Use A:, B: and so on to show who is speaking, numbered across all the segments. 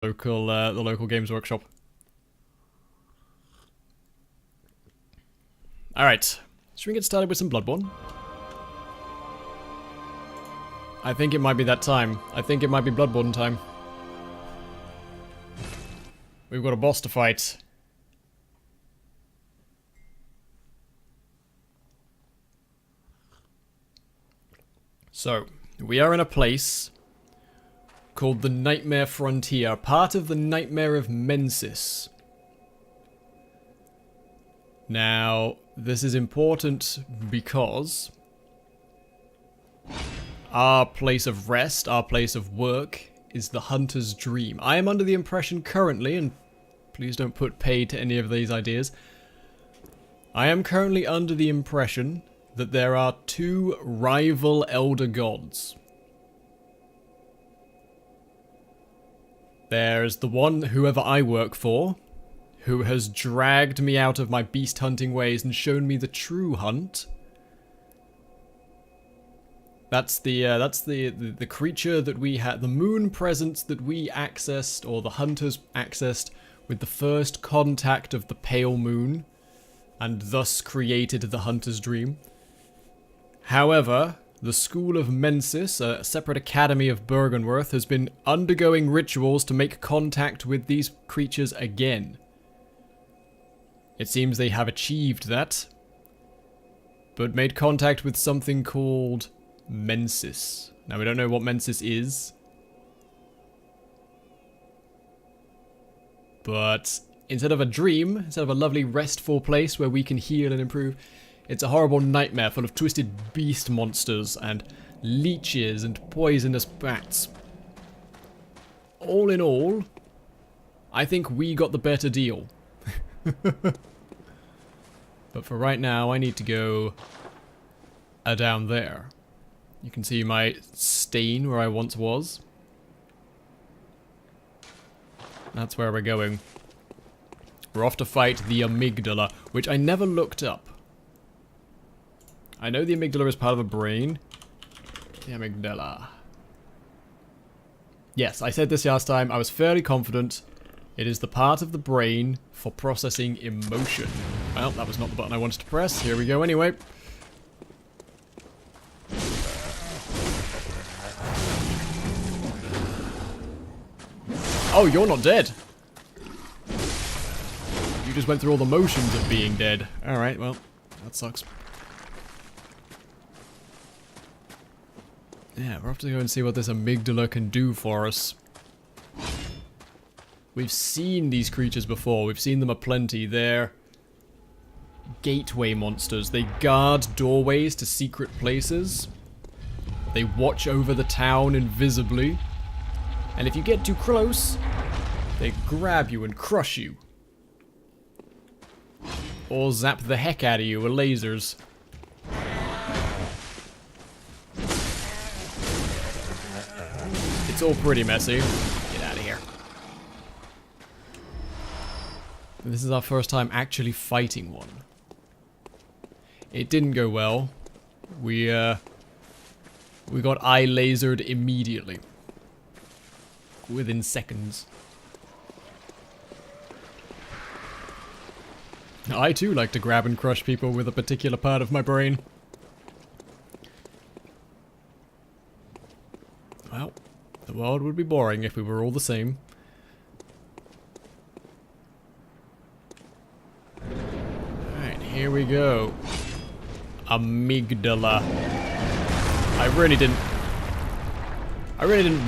A: the local games workshop. Alright, should we get started with some Bloodborne? I think it might be that time. I think it might be Bloodborne time. We've got a boss to fight. So, we are in a place called the Nightmare Frontier, part of the Nightmare of Mensis. Now, this is important because our place of rest, our place of work, is the Hunter's Dream. I am under the impression currently, and please don't put paid to any of these ideas, I am currently under the impression that there are two rival elder gods. There's the one, whoever I work for, who has dragged me out of my beast hunting ways and shown me the true hunt. That's the creature that we had, the moon presence that we accessed, or the hunters accessed, with the first contact of the pale moon, and thus created the Hunter's Dream. However, the School of Mensis, a separate academy of Bergenworth, has been undergoing rituals to make contact with these creatures again. It seems they have achieved that, but made contact with something called Mensis. Now, we don't know what Mensis is, but instead of a dream, instead of a lovely restful place where we can heal and improve, it's a horrible nightmare full of twisted beast monsters and leeches and poisonous bats. All in all, I think we got the better deal. But for right now, I need to go down there. You can see my stain where I once was. That's where we're going. We're off to fight the amygdala, which I never looked up. I know the amygdala is part of the brain. The amygdala. Yes, I said this last time. I was fairly confident. It is the part of the brain for processing emotion. Well, that was not the button I wanted to press. Here we go anyway. Oh, you're not dead. You just went through all the motions of being dead. Alright, well, that sucks. Yeah, we're off to go and see what this amygdala can do for us. We've seen these creatures before. We've seen them aplenty. They're gateway monsters. They guard doorways to secret places. They watch over the town invisibly. And if you get too close, they grab you and crush you. Or zap the heck out of you with lasers. It's all pretty messy. Get out of here. This is our first time actually fighting one. It didn't go well. We got eye lasered immediately. Within seconds. I too like to grab and crush people with a particular part of my brain. Well, the world would be boring if we were all the same. Alright, here we go. Amygdala. I really didn't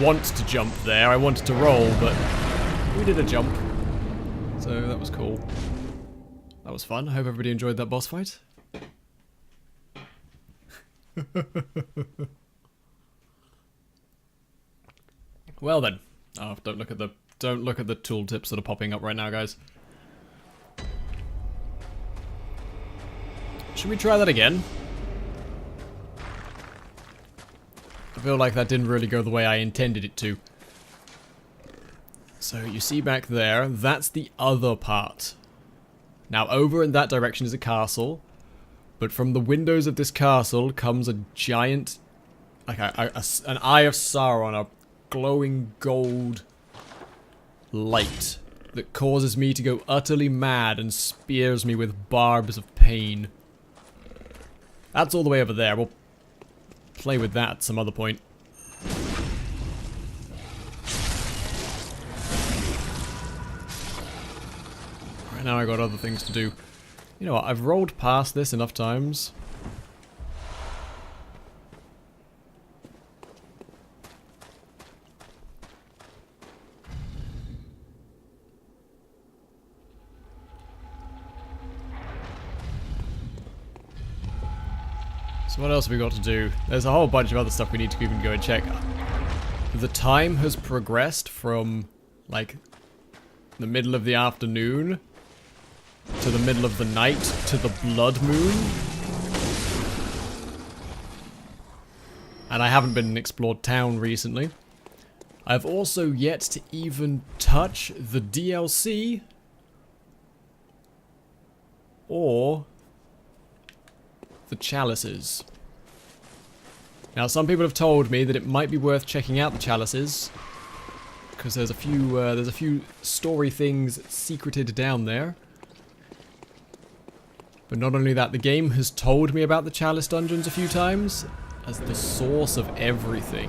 A: want to jump there. I wanted to roll, but we did a jump. So that was cool. That was fun. I hope everybody enjoyed that boss fight. Well then. Oh, don't look at the tooltips that are popping up right now, guys. Should we try that again? I feel like that didn't really go the way I intended it to. So you see back there, that's the other part. Now over in that direction is a castle, but from the windows of this castle comes a giant, like an Eye of Sauron, a glowing gold light that causes me to go utterly mad and spears me with barbs of pain. That's all the way over there. We'll play with that at some other point. Right now I got other things to do. You know what, I've rolled past this enough times. So what else have we got to do? There's a whole bunch of other stuff we need to even go and check. The time has progressed from, like, the middle of the afternoon to the middle of the night to the blood moon. And I haven't been in Explored Town recently. I've also yet to even touch the DLC or the chalices. Now, some people have told me that it might be worth checking out the chalices because there's a few story things secreted down there. But not only that, the game has told me about the chalice dungeons a few times as the source of everything.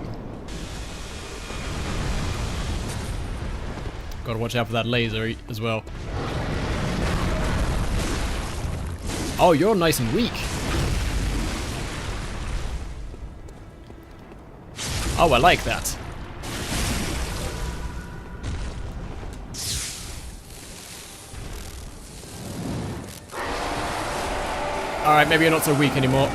A: Gotta watch out for that laser as well. Oh, you're nice and weak. Oh, I like that. Alright, maybe you're not so weak anymore.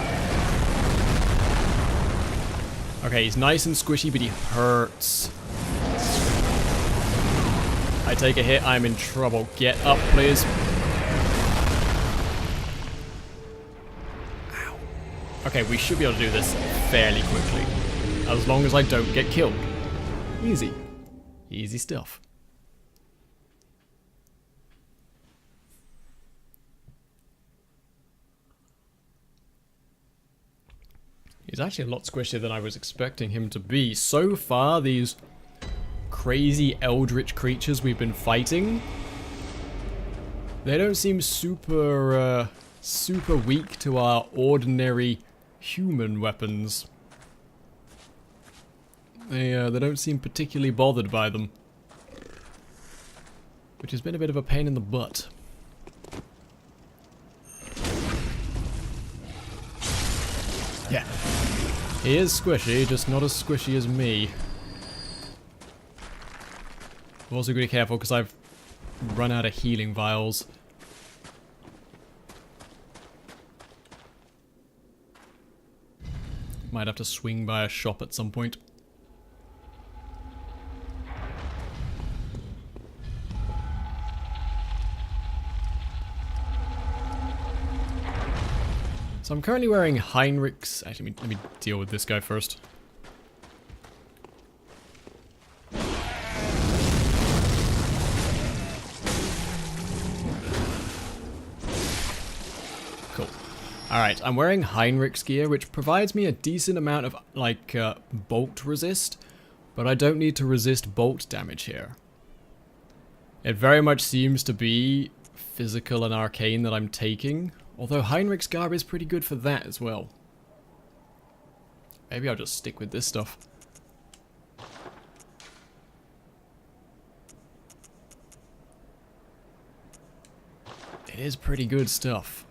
A: Okay, he's nice and squishy, but he hurts. I take a hit, I'm in trouble. Get up, please. Ow. Okay, we should be able to do this fairly quickly. As long as I don't get killed. Easy. Easy stuff. He's actually a lot squishier than I was expecting him to be. So far, these crazy eldritch creatures we've been fighting, they don't seem super weak to our ordinary human weapons. They don't seem particularly bothered by them, which has been a bit of a pain in the butt. Yeah. He is squishy, just not as squishy as me. I'm also going to be careful because I've run out of healing vials. Might have to swing by a shop at some point. So I'm currently wearing Heinrich's... Actually, let me deal with this guy first. Cool. Alright, I'm wearing Heinrich's gear, which provides me a decent amount of, like, bolt resist, but I don't need to resist bolt damage here. It very much seems to be physical and arcane that I'm taking. Although Heinrich's garb is pretty good for that as well. Maybe I'll just stick with this stuff. It is pretty good stuff.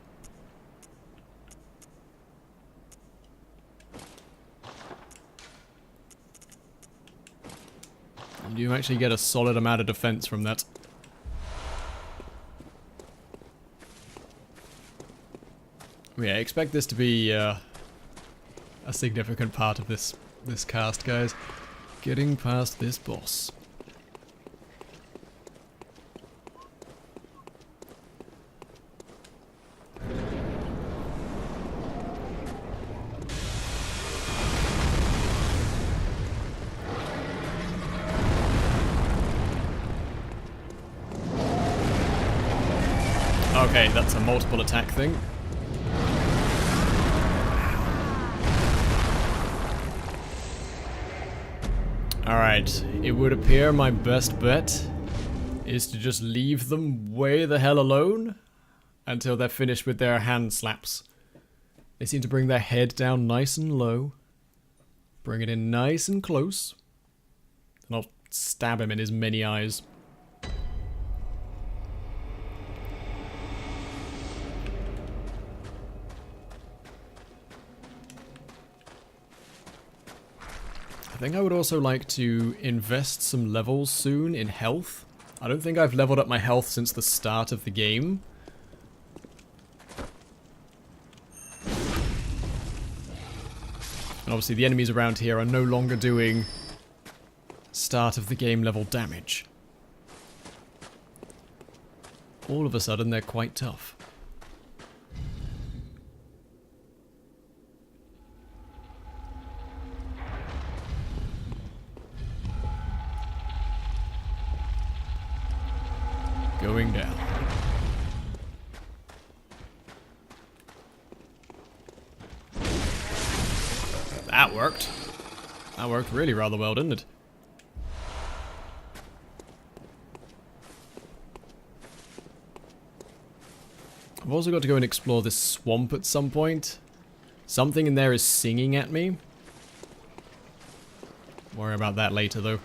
A: You do actually get a solid amount of defense from that. Yeah, I expect this to be a significant part of this cast, guys. Getting past this boss. Okay, that's a multiple attack thing. Alright, it would appear my best bet is to just leave them way the hell alone until they're finished with their hand slaps. They seem to bring their head down nice and low. Bring it in nice and close. And I'll stab him in his many eyes. I think I would also like to invest some levels soon in health. I don't think I've leveled up my health since the start of the game. And obviously the enemies around here are no longer doing start of the game level damage. All of a sudden they're quite tough. Going down. That worked. That worked really rather well, didn't it? I've also got to go and explore this swamp at some point. Something in there is singing at me. Worry about that later, though.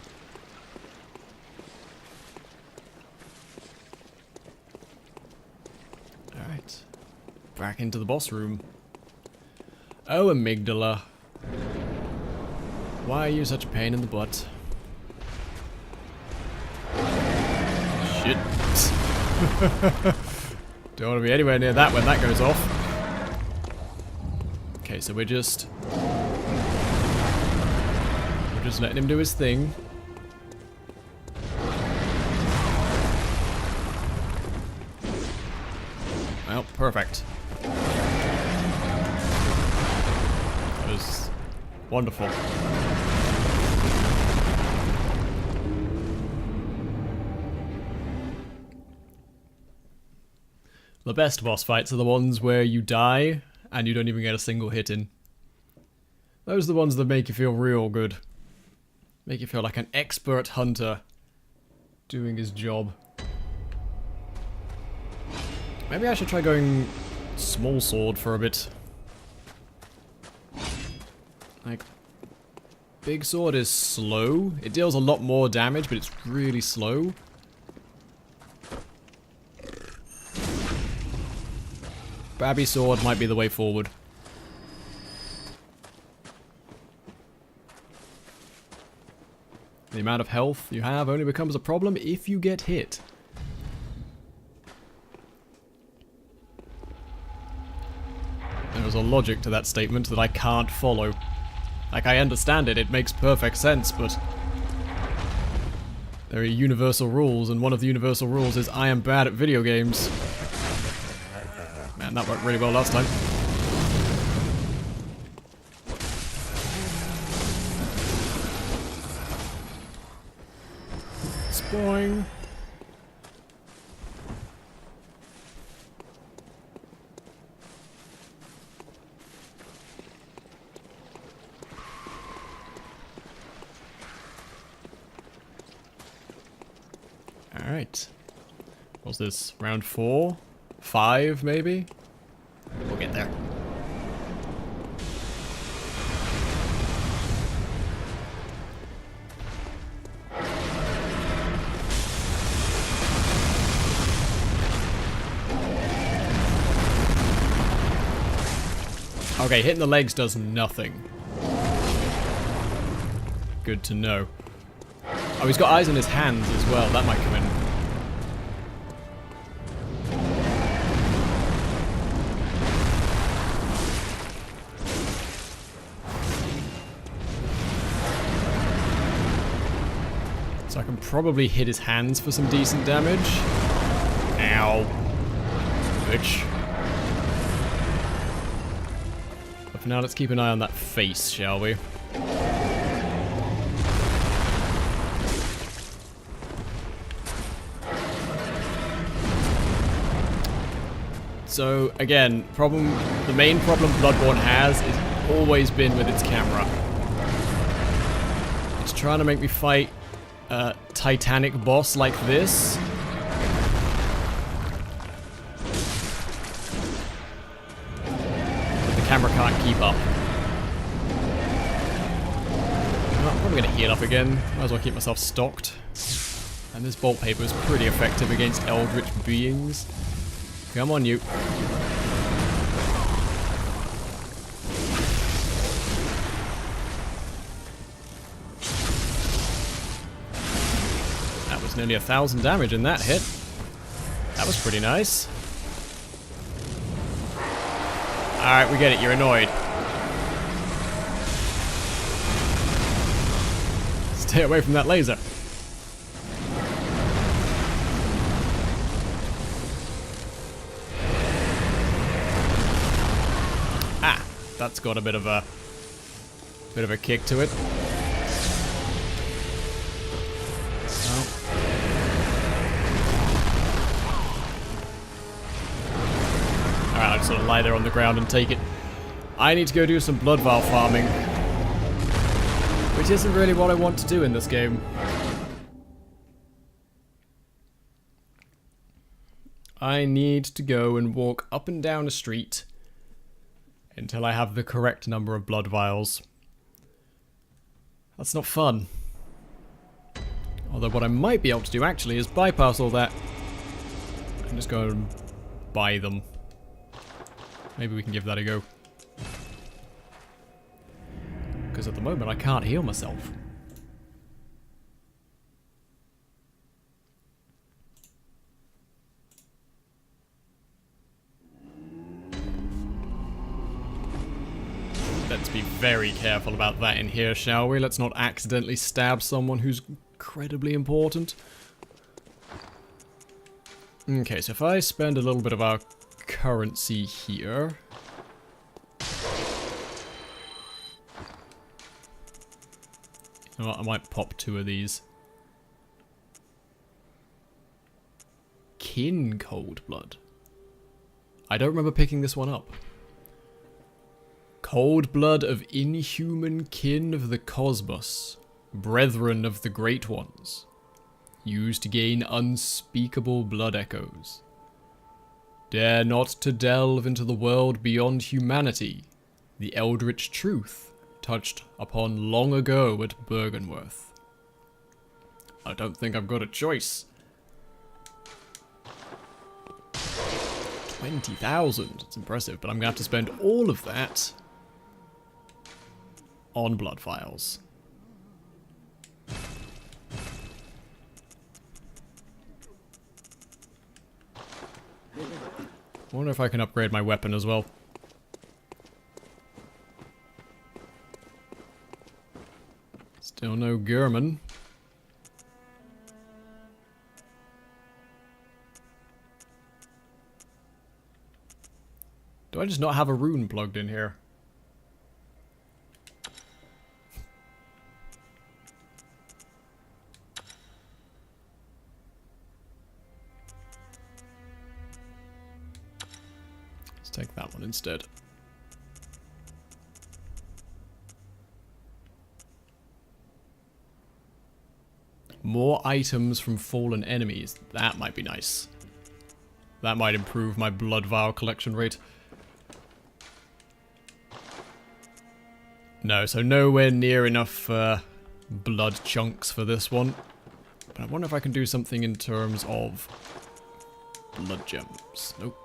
A: Alright. Back into the boss room. Oh, amygdala. Why are you such a pain in the butt? Shit. Don't want to be anywhere near that when that goes off. Okay, so we're just letting him do his thing. Well, perfect. That was wonderful. The best boss fights are the ones where you die and you don't even get a single hit in. Those are the ones that make you feel real good. Make you feel like an expert hunter doing his job. Maybe I should try going small sword for a bit. Like, big sword is slow. It deals a lot more damage, but it's really slow. Babby sword might be the way forward. The amount of health you have only becomes a problem if you get hit. There's a logic to that statement that I can't follow. Like, I understand it, it makes perfect sense, but there are universal rules, and one of the universal rules is I am bad at video games. Man, that worked really well last time. Boing. Alright. What's this? Round 4? 5, maybe? We'll get there. Okay, hitting the legs does nothing. Good to know. Oh, he's got eyes on his hands as well. That might come in. So I can probably hit his hands for some decent damage. Ow. Bitch. But for now, let's keep an eye on that face, shall we? So, again, the main problem Bloodborne has is always been with its camera. It's trying to make me fight a Titanic boss like this, camera can't keep up. I'm probably going to heal up again. Might as well keep myself stocked. And this bolt paper is pretty effective against eldritch beings. Come on, you. That was nearly 1,000 damage in that hit. That was pretty nice. Alright, we get it. You're annoyed. Stay away from that laser. Ah, that's got a bit of a kick to it. Alright, I'll just sort of lie there on the ground and take it. I need to go do some blood vial farming. Which isn't really what I want to do in this game. I need to go and walk up and down a street until I have the correct number of blood vials. That's not fun. Although what I might be able to do actually is bypass all that and just go and buy them. Maybe we can give that a go. Because at the moment I can't heal myself. Let's be very careful about that in here, shall we? Let's not accidentally stab someone who's incredibly important. Okay, so if I spend a little bit of our currency here... You know what, I might pop 2 of these. Kin Cold Blood. I don't remember picking this one up. Cold blood of inhuman kin of the cosmos, brethren of the great ones, used to gain unspeakable blood echoes. Dare not to delve into the world beyond humanity, the eldritch truth touched upon long ago at Bergenworth. I don't think I've got a choice. 20,000, it's impressive, but I'm going to have to spend all of that on blood vials. I wonder if I can upgrade my weapon as well. Still no German. Do I just not have a rune plugged in here? Let's take that one instead. More items from fallen enemies. That might be nice. That might improve my blood vial collection rate. No, so nowhere near enough blood chunks for this one. But I wonder if I can do something in terms of blood gems. Nope.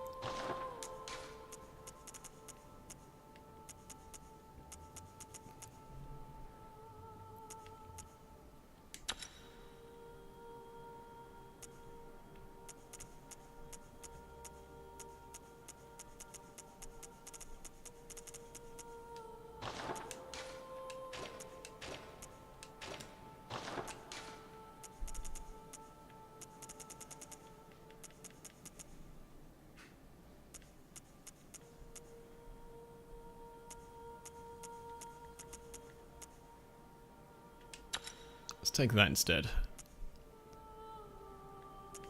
A: Take that instead.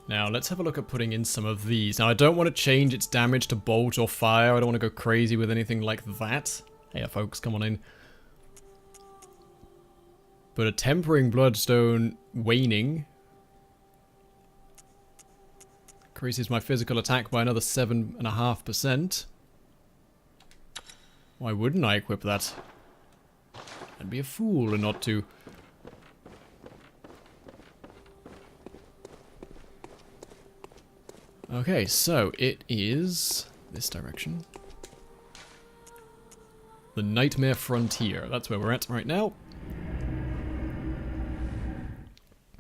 A: Now, let's have a look at putting in some of these. Now, I don't want to change its damage to bolt or fire. I don't want to go crazy with anything like that. Hey, folks, come on in. But a Tempering Bloodstone waning increases my physical attack by another 7.5%. Why wouldn't I equip that? I'd be a fool and not to. Okay, so it is this direction. The Nightmare Frontier. That's where we're at right now.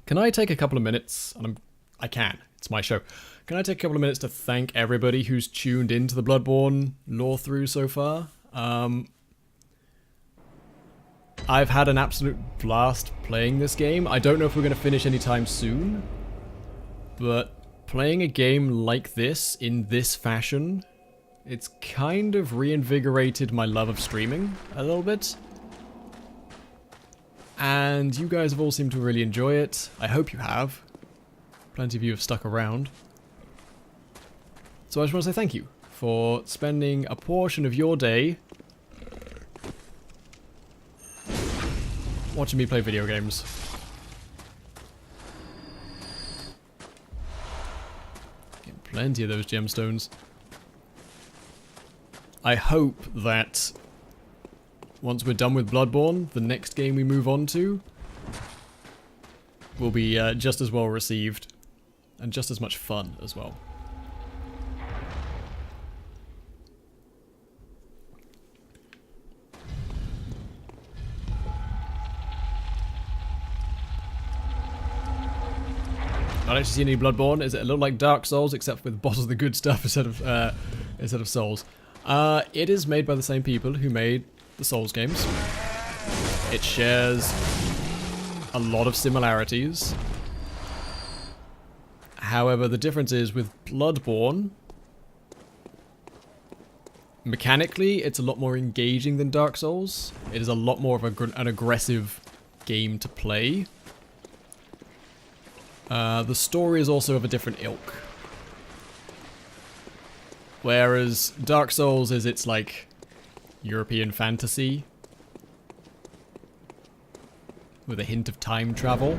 A: Can I take a couple of minutes? And I can. It's my show. Can I take a couple of minutes to thank everybody who's tuned into the Bloodborne lore through so far? I've had an absolute blast playing this game. I don't know if we're going to finish anytime soon, but playing a game like this, in this fashion, it's kind of reinvigorated my love of streaming a little bit. And you guys have all seemed to really enjoy it. I hope you have. Plenty of you have stuck around. So I just want to say thank you for spending a portion of your day watching me play video games. Getting plenty of those gemstones. I hope that once we're done with Bloodborne, the next game we move on to will be just as well received and just as much fun as well. Not actually seen any Bloodborne. Is it a little like Dark Souls, except with bottles of the good stuff instead of souls? It is made by the same people who made the Souls games. It shares a lot of similarities. However, the difference is with Bloodborne, mechanically, it's a lot more engaging than Dark Souls. It is a lot more of an aggressive game to play. The story is also of a different ilk. Whereas Dark Souls is its like European fantasy with a hint of time travel.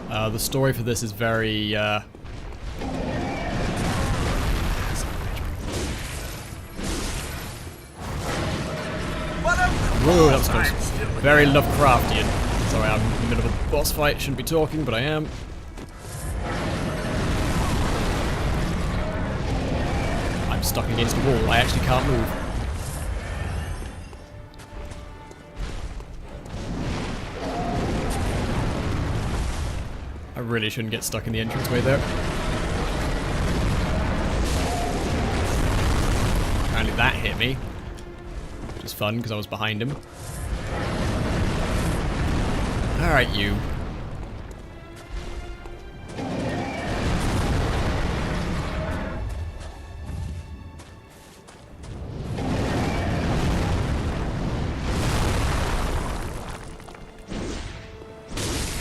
A: The story for this is very whoa, that was close. Very Lovecraftian. Sorry, I'm in the middle of a boss fight. Shouldn't be talking, but I am. I'm stuck against a wall. I actually can't move. I really shouldn't get stuck in the entranceway there. Apparently that hit me. Which is fun, because I was behind him. Alright, you.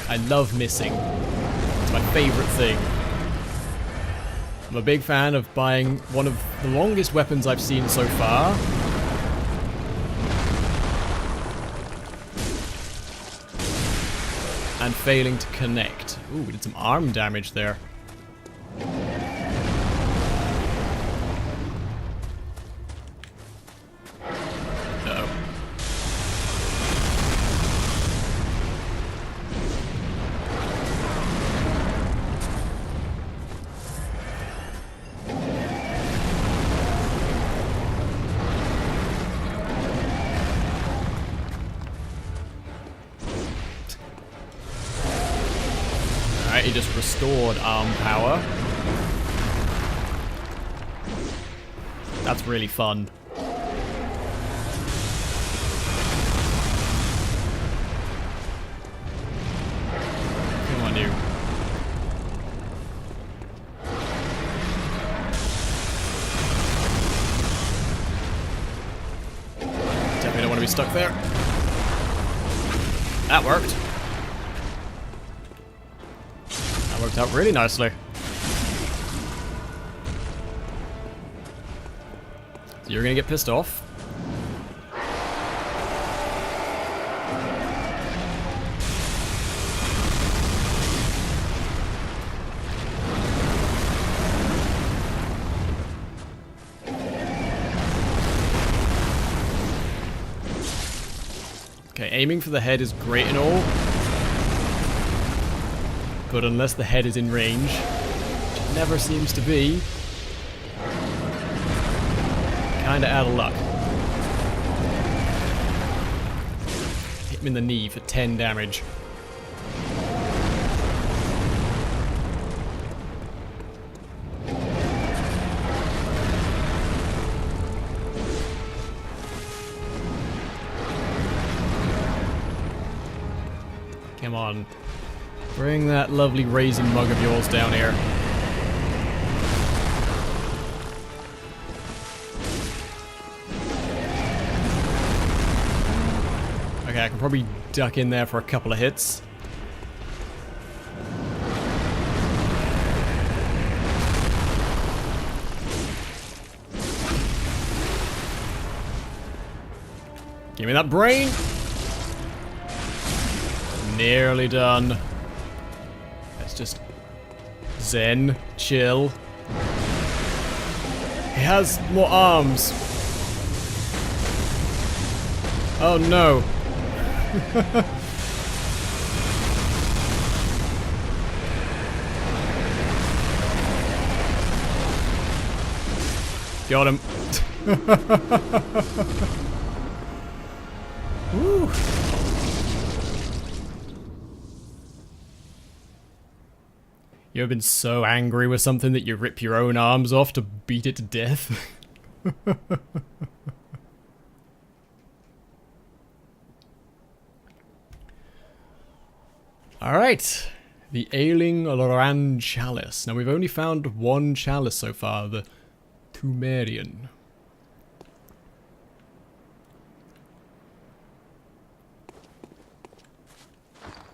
A: I love missing. It's my favorite thing. I'm a big fan of buying one of the longest weapons I've seen so far. And failing to connect. Ooh, we did some arm damage there. Uh-oh. He just restored arm power. That's really fun. Come on, you. Definitely don't want to be stuck there. That worked. Worked out really nicely. So you're gonna get pissed off. aiming for the head is great and all, but unless the head is in range, which it never seems to be, kinda out of luck. Hit him in the knee for 10 damage. Come on. Bring that lovely raisin mug of yours down here. Okay, I can probably duck in there for a couple of hits. Give me that brain! Nearly done. Let's just zen, chill. He has more arms. Oh no. Got him. Woo. You ever been so angry with something that you rip your own arms off to beat it to death? Alright, the Ailing Loran Chalice. Now we've only found one chalice so far, the Tumerian.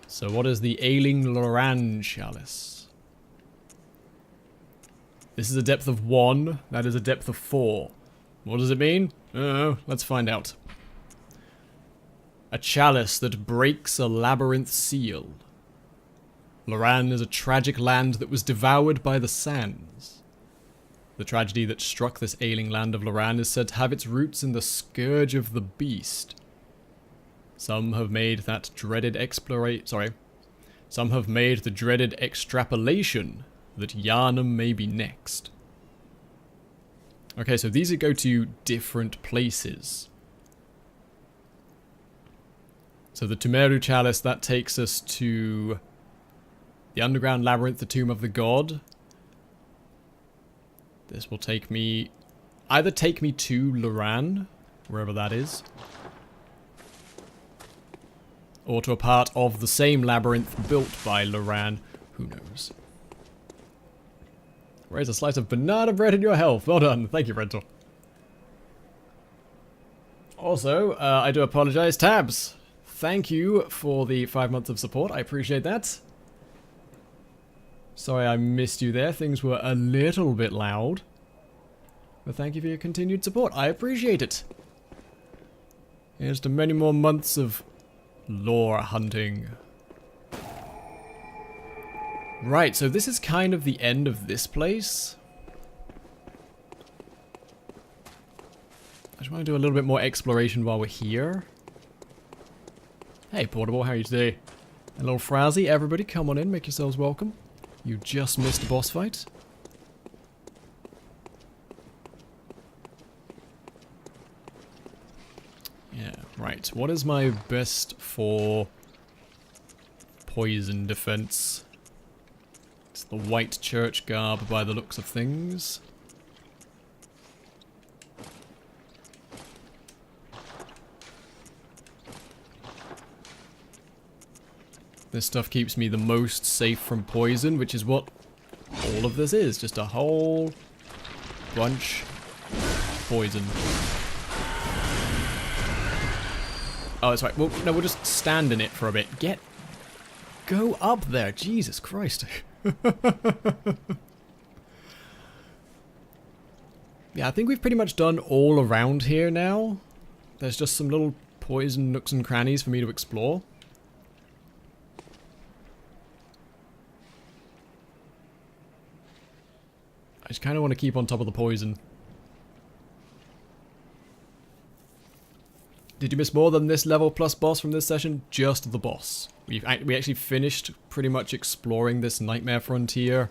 A: So what is the Ailing Loran Chalice? This is a depth of 1, that is a depth of 4. What does it mean? Let's find out. A chalice that breaks a labyrinth seal. Loran is a tragic land that was devoured by the sands. The tragedy that struck this ailing land of Loran is said to have its roots in the scourge of the beast. Some have made the dreaded extrapolation that Yharnam may be next. Okay, so these go to different places. So the Tumeru Chalice, that takes us to the Underground Labyrinth, the Tomb of the God. This will take me... either take me to Loran, wherever that is, or to a part of the same labyrinth built by Loran. Who knows? Raise a slice of banana bread in your health. Well done. Thank you, Rental. Also, I do apologize. Tabs, thank you for the 5 months of support. I appreciate that. Sorry I missed you there. Things were a little bit loud. But thank you for your continued support. I appreciate it. Here's to many more months of lore hunting. Right, so this is kind of the end of this place. I just want to do a little bit more exploration while we're here. Hey, Portable, how are you today? Hello, Frowsy. Everybody, come on in, make yourselves welcome. You just missed a boss fight. Yeah, right. What is my best for poison defense? It's the white church garb by the looks of things. This stuff keeps me the most safe from poison, which is what all of this is. Just a whole bunch of poison. Oh, that's right. Well, no, we'll just stand in it for a bit. Go up there. Jesus Christ. Yeah, I think we've pretty much done all around here now. There's just some little poison nooks and crannies for me to explore. I just kind of want to keep on top of the poison. Did you miss more than this level plus boss from this session? Just the boss. We actually finished pretty much exploring this Nightmare Frontier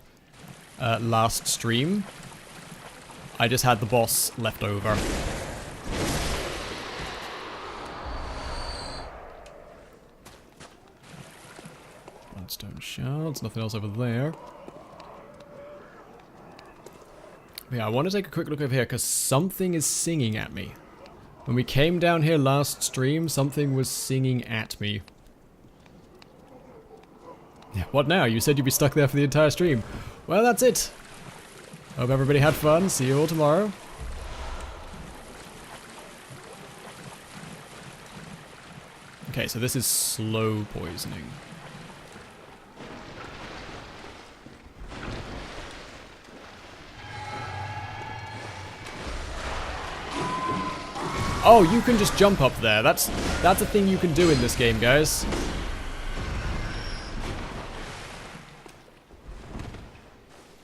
A: last stream. I just had the boss left over. Bloodstone shards, nothing else over there. But yeah, I want to take a quick look over here because something is singing at me. When we came down here last stream, something was singing at me. Yeah, what now? You said you'd be stuck there for the entire stream. Well, that's it. Hope everybody had fun. See you all tomorrow. Okay, so this is slow poisoning. Oh, you can just jump up there. That's a thing you can do in this game, guys.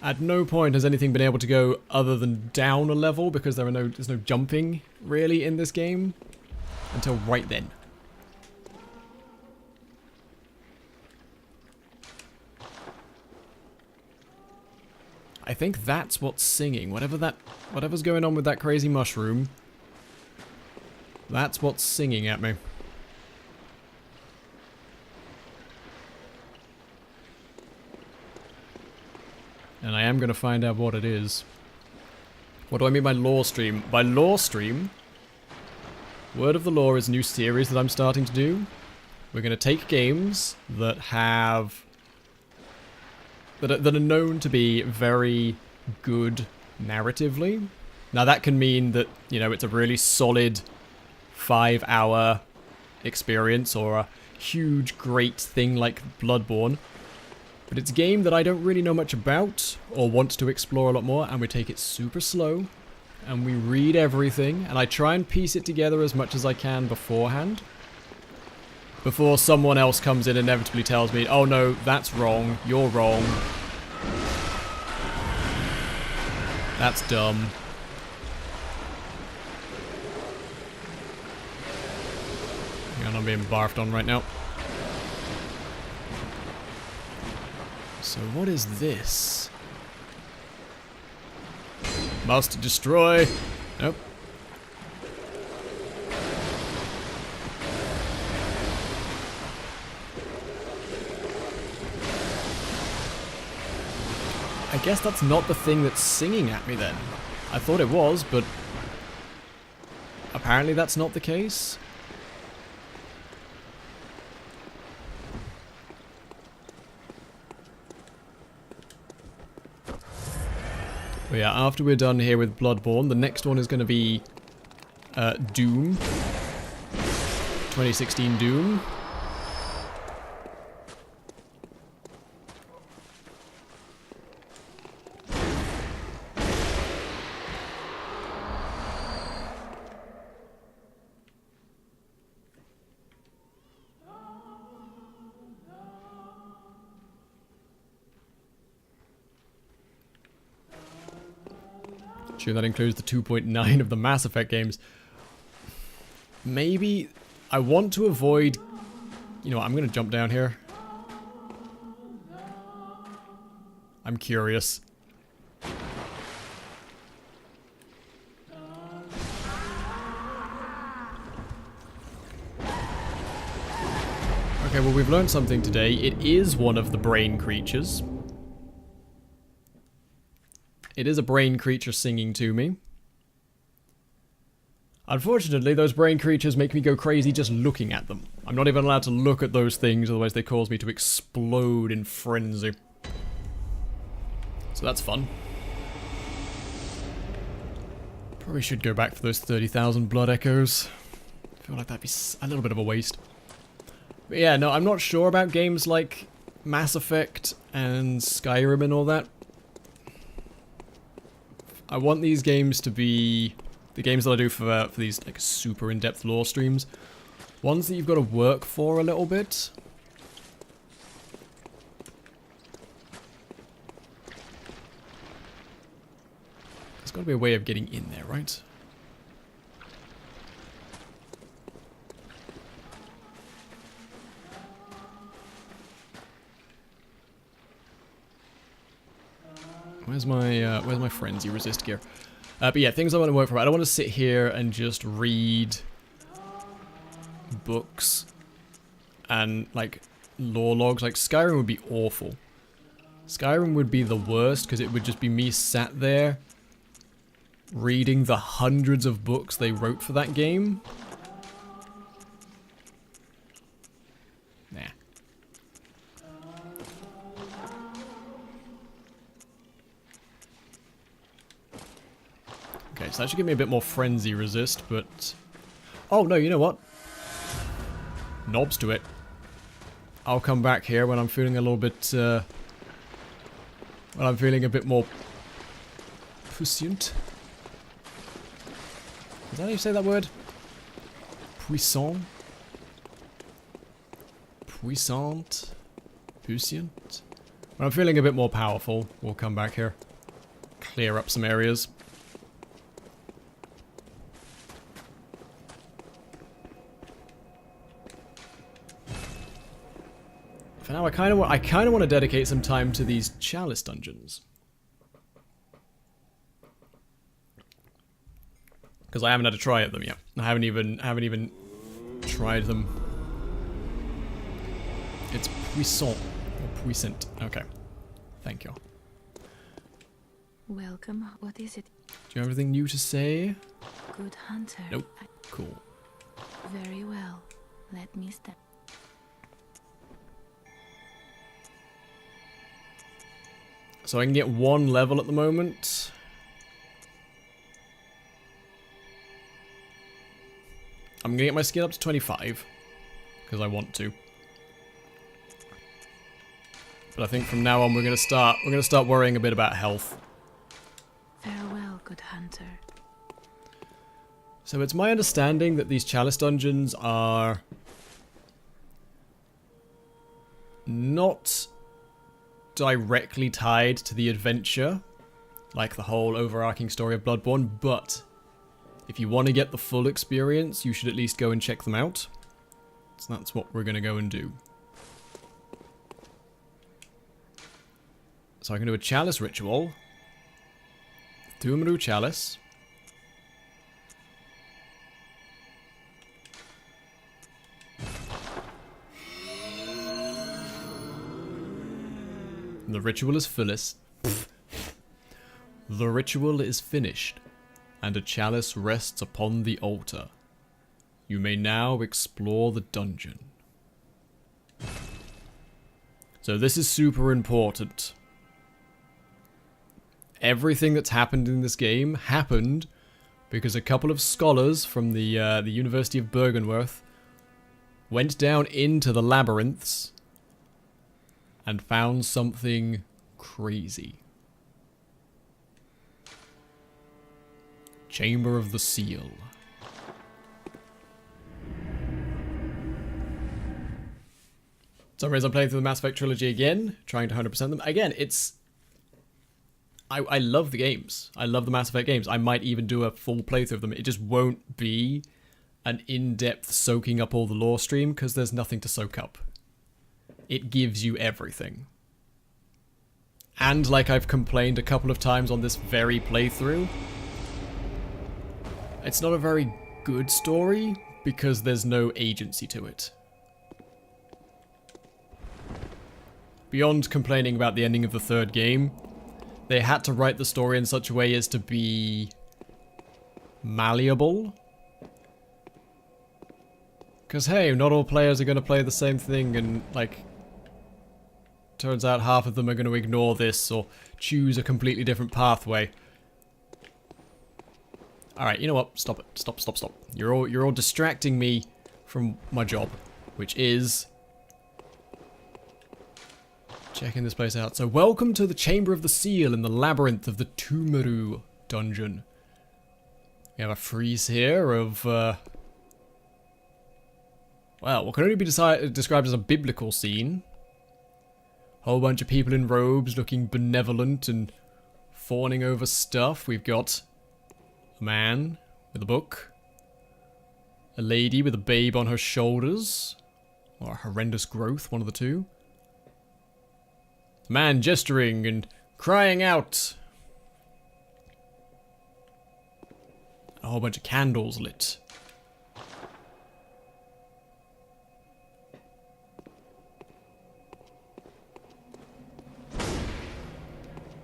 A: At no point has anything been able to go other than down a level because there's no jumping really in this game until right then. I think that's what's singing. Whatever's going on with that crazy mushroom. That's what's singing at me. And I am going to find out what it is. What do I mean by lore stream? By lore stream, Word of the Law is a new series that I'm starting to do. We're going to take games that have... that are known to be very good narratively. Now that can mean that, you know, it's a really solid 5-hour experience or a huge great thing like Bloodborne, but it's a game that I don't really know much about or want to explore a lot more, and we take it super slow and we read everything and I try and piece it together as much as I can beforehand before someone else comes in and inevitably tells me, oh no, that's wrong, you're wrong, that's dumb. I'm being barfed on right now. So what is this? Must destroy. Nope. I guess that's not the thing that's singing at me then. I thought it was, but apparently that's not the case. But yeah, after we're done here with Bloodborne, the next one is going to be Doom. 2016 Doom. Sure, that includes the 2.9 of the Mass Effect games. Maybe I want to avoid... You know what, I'm going to jump down here. I'm curious. Okay, well we've learned something today. It is one of the brain creatures. It is a brain creature singing to me. Unfortunately, those brain creatures make me go crazy just looking at them. I'm not even allowed to look at those things, otherwise they cause me to explode in frenzy. So that's fun. Probably should go back for those 30,000 blood echoes. I feel like that'd be a little bit of a waste. But yeah, no, I'm not sure about games like Mass Effect and Skyrim and all that. I want these games to be the games that I do for these like super in-depth lore streams. Ones that you've got to work for a little bit. There's got to be a way of getting in there, right? Where's my frenzy resist gear? But yeah, things I want to work for. I don't want to sit here and just read books and like lore logs. Like Skyrim would be awful. Skyrim would be the worst because it would just be me sat there reading the hundreds of books they wrote for that game. Nah. Okay, so that should give me a bit more frenzy resist, but... Oh, no, you know what? Knobs to it. I'll come back here when I'm feeling a little bit, when I'm feeling a bit more... puissant? Is that how you say that word? Puissant? Puissant? Puissant? When I'm feeling a bit more powerful, we'll come back here. Clear up some areas. For now, I kind of want to dedicate some time to these chalice dungeons, because I haven't had a try at them yet. I haven't even tried them. It's puissant or puissant. Okay, thank you.
B: Welcome. What is it?
A: Do you have anything new to say?
B: Good hunter.
A: Nope. Cool.
B: Very well. Let me step.
A: So I can get 1 level at the moment. I'm gonna get my skill up to 25 because I want to. But I think from now on we're gonna start worrying a bit about health.
B: Farewell, good hunter.
A: So it's my understanding that these chalice dungeons are not directly tied to the adventure, like the whole overarching story of Bloodborne, but if you want to get the full experience, you should at least go and check them out. So that's what we're going to go and do. So I can do a chalice ritual. Thumaru chalice. The ritual is finished. The ritual is finished, and a chalice rests upon the altar. You may now explore the dungeon. So this is super important. Everything that's happened in this game happened because a couple of scholars from the University of Bergenworth went down into the labyrinths and found something crazy. Chamber of the Seal. For some reason I'm playing through the Mass Effect trilogy again, trying to 100% them. Again, it's... I love the games. I love the Mass Effect games. I might even do a full playthrough of them. It just won't be an in-depth soaking up all the lore stream, because there's nothing to soak up. It gives you everything. And like I've complained a couple of times on this very playthrough, it's not a very good story because there's no agency to it. Beyond complaining about the ending of the third game, they had to write the story in such a way as to be malleable. Because hey, not all players are going to play the same thing, and like, turns out half of them are going to ignore this or choose a completely different pathway. Alright, you know what? Stop it. Stop, stop, stop. You're all distracting me from my job, which is checking this place out. So welcome to the Chamber of the Seal in the labyrinth of the Thumaru dungeon. We have a frieze here of, well, what can only be described as a biblical scene. Whole bunch of people in robes looking benevolent and fawning over stuff. We've got a man with a book. A lady with a babe on her shoulders. Or a horrendous growth, one of the two. A man gesturing and crying out A whole bunch of candles lit.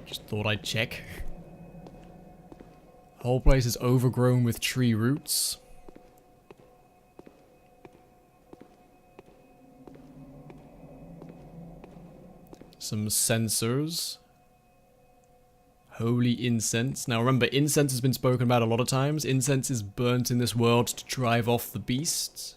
A: Just thought I'd check. The whole place is overgrown with tree roots. Some censers. Holy incense. Now remember, incense has been spoken about a lot of times. Incense is burnt in this world to drive off the beasts.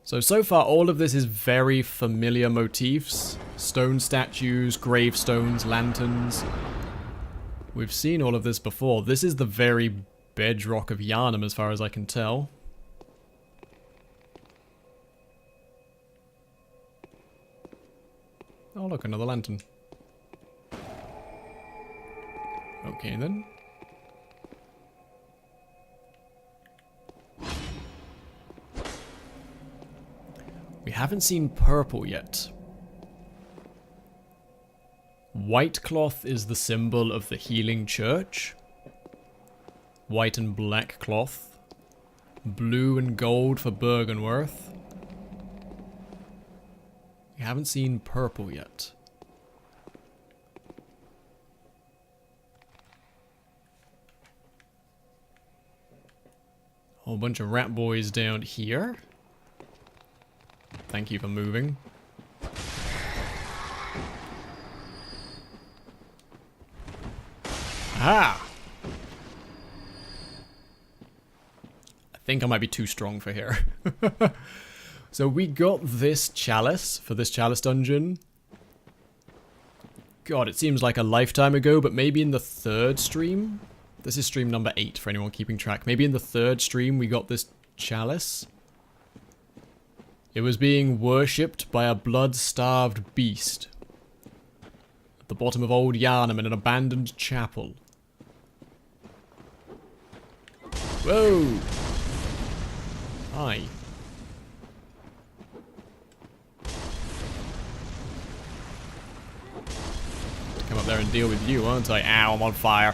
A: So far all of this is very familiar motifs. Stone statues, gravestones, lanterns. We've seen all of this before. This is the very bedrock of Yharnam as far as I can tell. Oh look, another lantern. Okay then. We haven't seen purple yet. White cloth is the symbol of the healing church. White and black cloth. Blue and gold for Bergenworth. We haven't seen purple yet. Whole bunch of rat boys down here. Thank you for moving. Ah! I think I might be too strong for here. So we got this chalice for this chalice dungeon. God, it seems like a lifetime ago, but maybe in the third stream? This is stream number 8 for anyone keeping track. Maybe in the third stream we got this chalice. It was being worshipped by a blood-starved beast. At the bottom of old Yharnam in an abandoned chapel. Whoa! Hi. Come up there and deal with you, won't I? Ow, I'm on fire.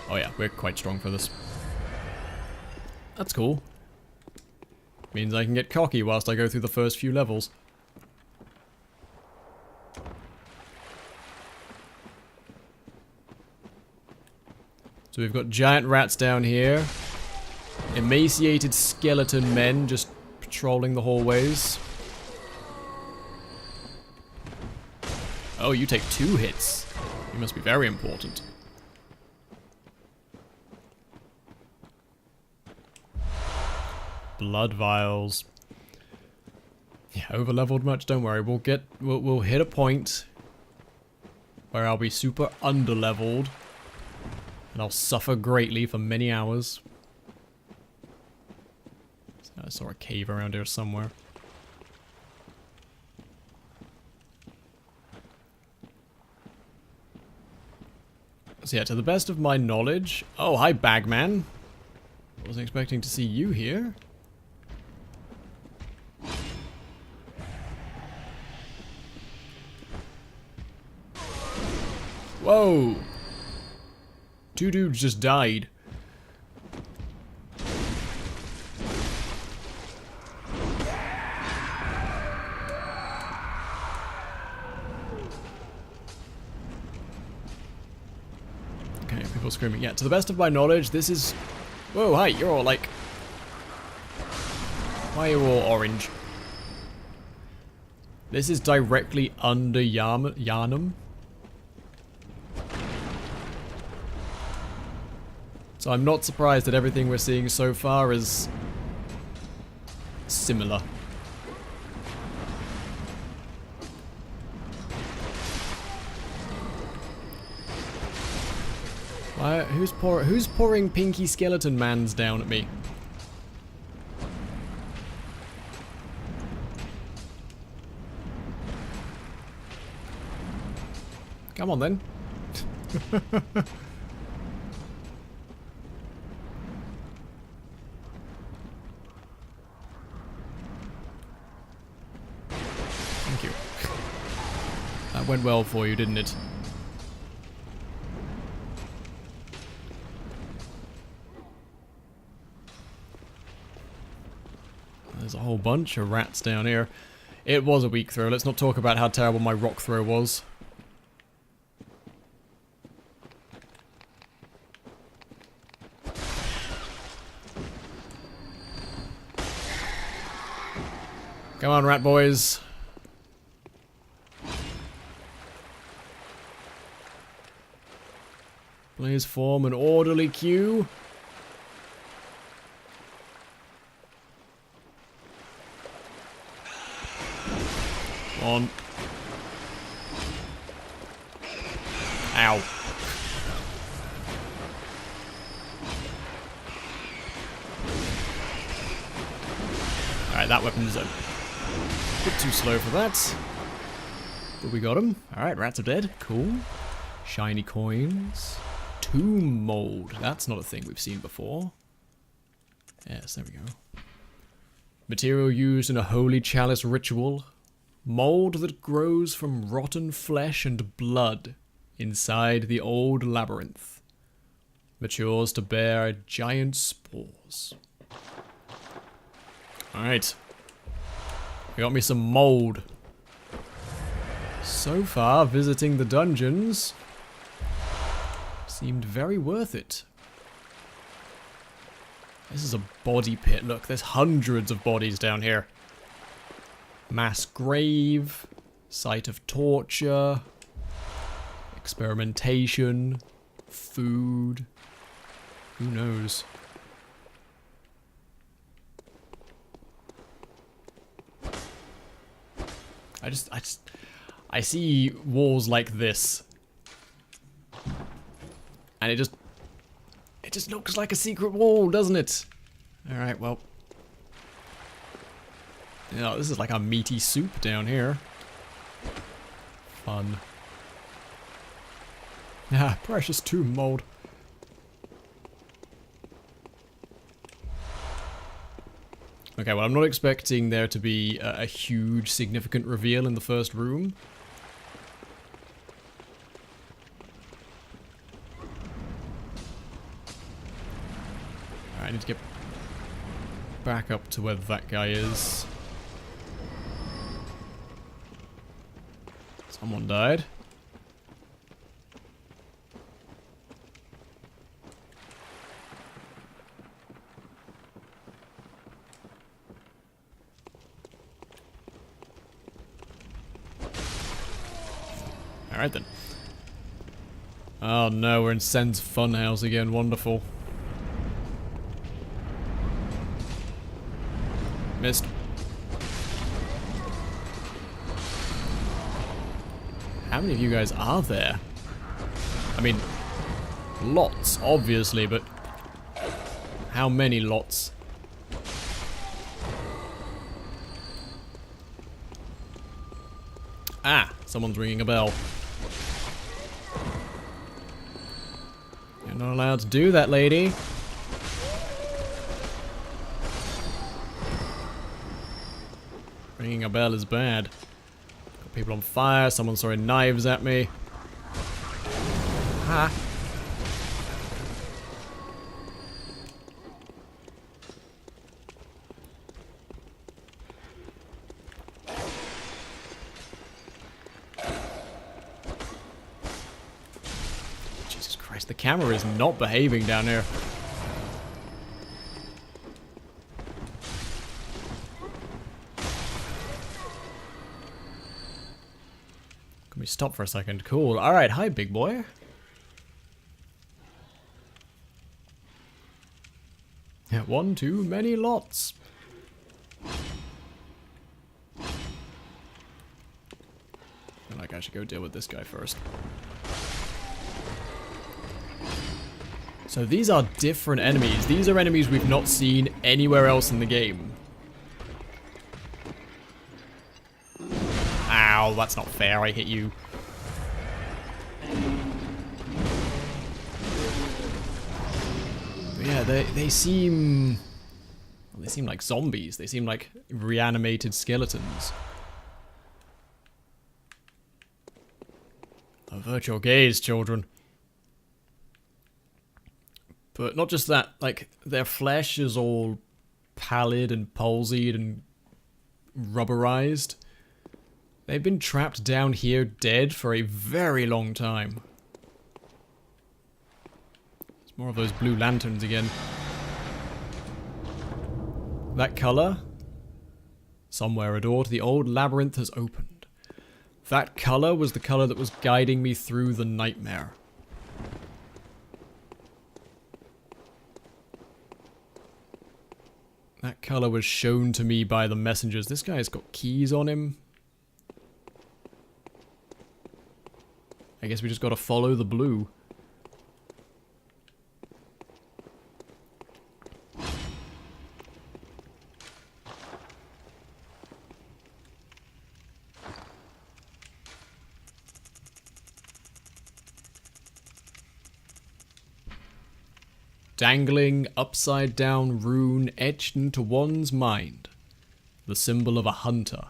A: Oh yeah, we're quite strong for this. That's cool. Means I can get cocky whilst I go through the first few levels. So we've got giant rats down here. Emaciated skeleton men just patrolling the hallways. Oh, you take 2 hits. You must be very important. Blood vials. Yeah, overleveled much? Don't worry. We'll hit a point where I'll be super underleveled and I'll suffer greatly for many hours. I saw a cave around here somewhere. So yeah, to the best of my knowledge... Oh, hi, Bagman. Wasn't expecting to see you here. Whoa! 2 dudes just died. Okay, people screaming. Yeah, to the best of my knowledge, this is... Whoa, hi, you're all like... Why are you all orange? This is directly under Yharnam. So I'm not surprised that everything we're seeing so far is similar. Who's pouring pinky skeleton mans down at me? Come on then. That went well for you, didn't it? There's a whole bunch of rats down here. It was a weak throw. Let's not talk about how terrible my rock throw was. Come on, rat boys. Please form an orderly queue. On. Ow. Alright, that weapon's a bit too slow for that. But we got him. Alright, rats are dead. Cool. Shiny coins. Tomb mold. That's not a thing we've seen before. Yes, there we go. Material used in a holy chalice ritual. Mold that grows from rotten flesh and blood inside the old labyrinth. Matures to bear giant spores. Alright. We got me some mold. So far, visiting the dungeons seemed very worth it. This is a body pit. Look, there's hundreds of bodies down here. Mass grave, site of torture, experimentation, food, who knows? I see walls like this, and it just looks like a secret wall, doesn't it? All right, well. Yeah, this is like a meaty soup down here. Fun. Ah, precious tomb mold. Okay, well, I'm not expecting there to be a huge, significant reveal in the first room. Alright, I need to get back up to where that guy is. Someone died. Alright then. Oh no, we're in Sen's funhouse again. Wonderful. Missed. How many of you guys are there? I mean, lots, obviously, but how many lots? Ah, someone's ringing a bell. You're not allowed to do that, lady. Ringing a bell is bad. Got people on fire, someone's throwing knives at me. Ha! Jesus Christ, the camera is not behaving down here. Can we stop for a second? Cool. Alright, hi big boy. Yeah, one too many lots. I feel like I should go deal with this guy first. So these are different enemies. These are enemies we've not seen anywhere else in the game. Ow, that's not fair. I hit you. But yeah, they seem... well, they seem like zombies. They seem like reanimated skeletons. Avert your gaze, children. But not just that, like, their flesh is all pallid and palsied and rubberized. They've been trapped down here dead for a very long time. It's more of those blue lanterns again. That colour? Somewhere adored, the old labyrinth has opened. That colour was the colour that was guiding me through the nightmare. That colour was shown to me by the messengers. This guy's got keys on him. I guess we just gotta follow the blue. Dangling, upside-down rune etched into one's mind. The symbol of a hunter.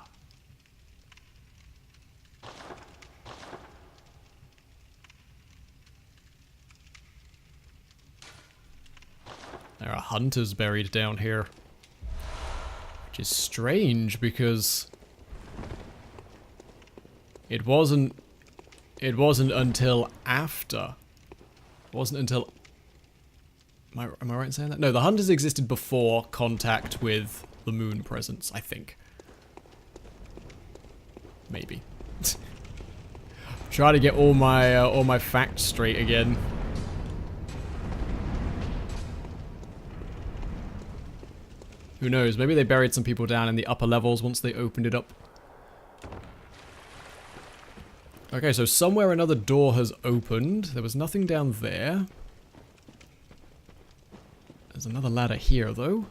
A: There are hunters buried down here. Which is strange, because it wasn't until after. It wasn't until... Am I right in saying that? No, the hunters existed before contact with the moon presence, I think. Maybe. Try to get all my facts straight again. Who knows? Maybe they buried some people down in the upper levels once they opened it up. Okay, so somewhere another door has opened. There was nothing down there. There's another ladder here, though.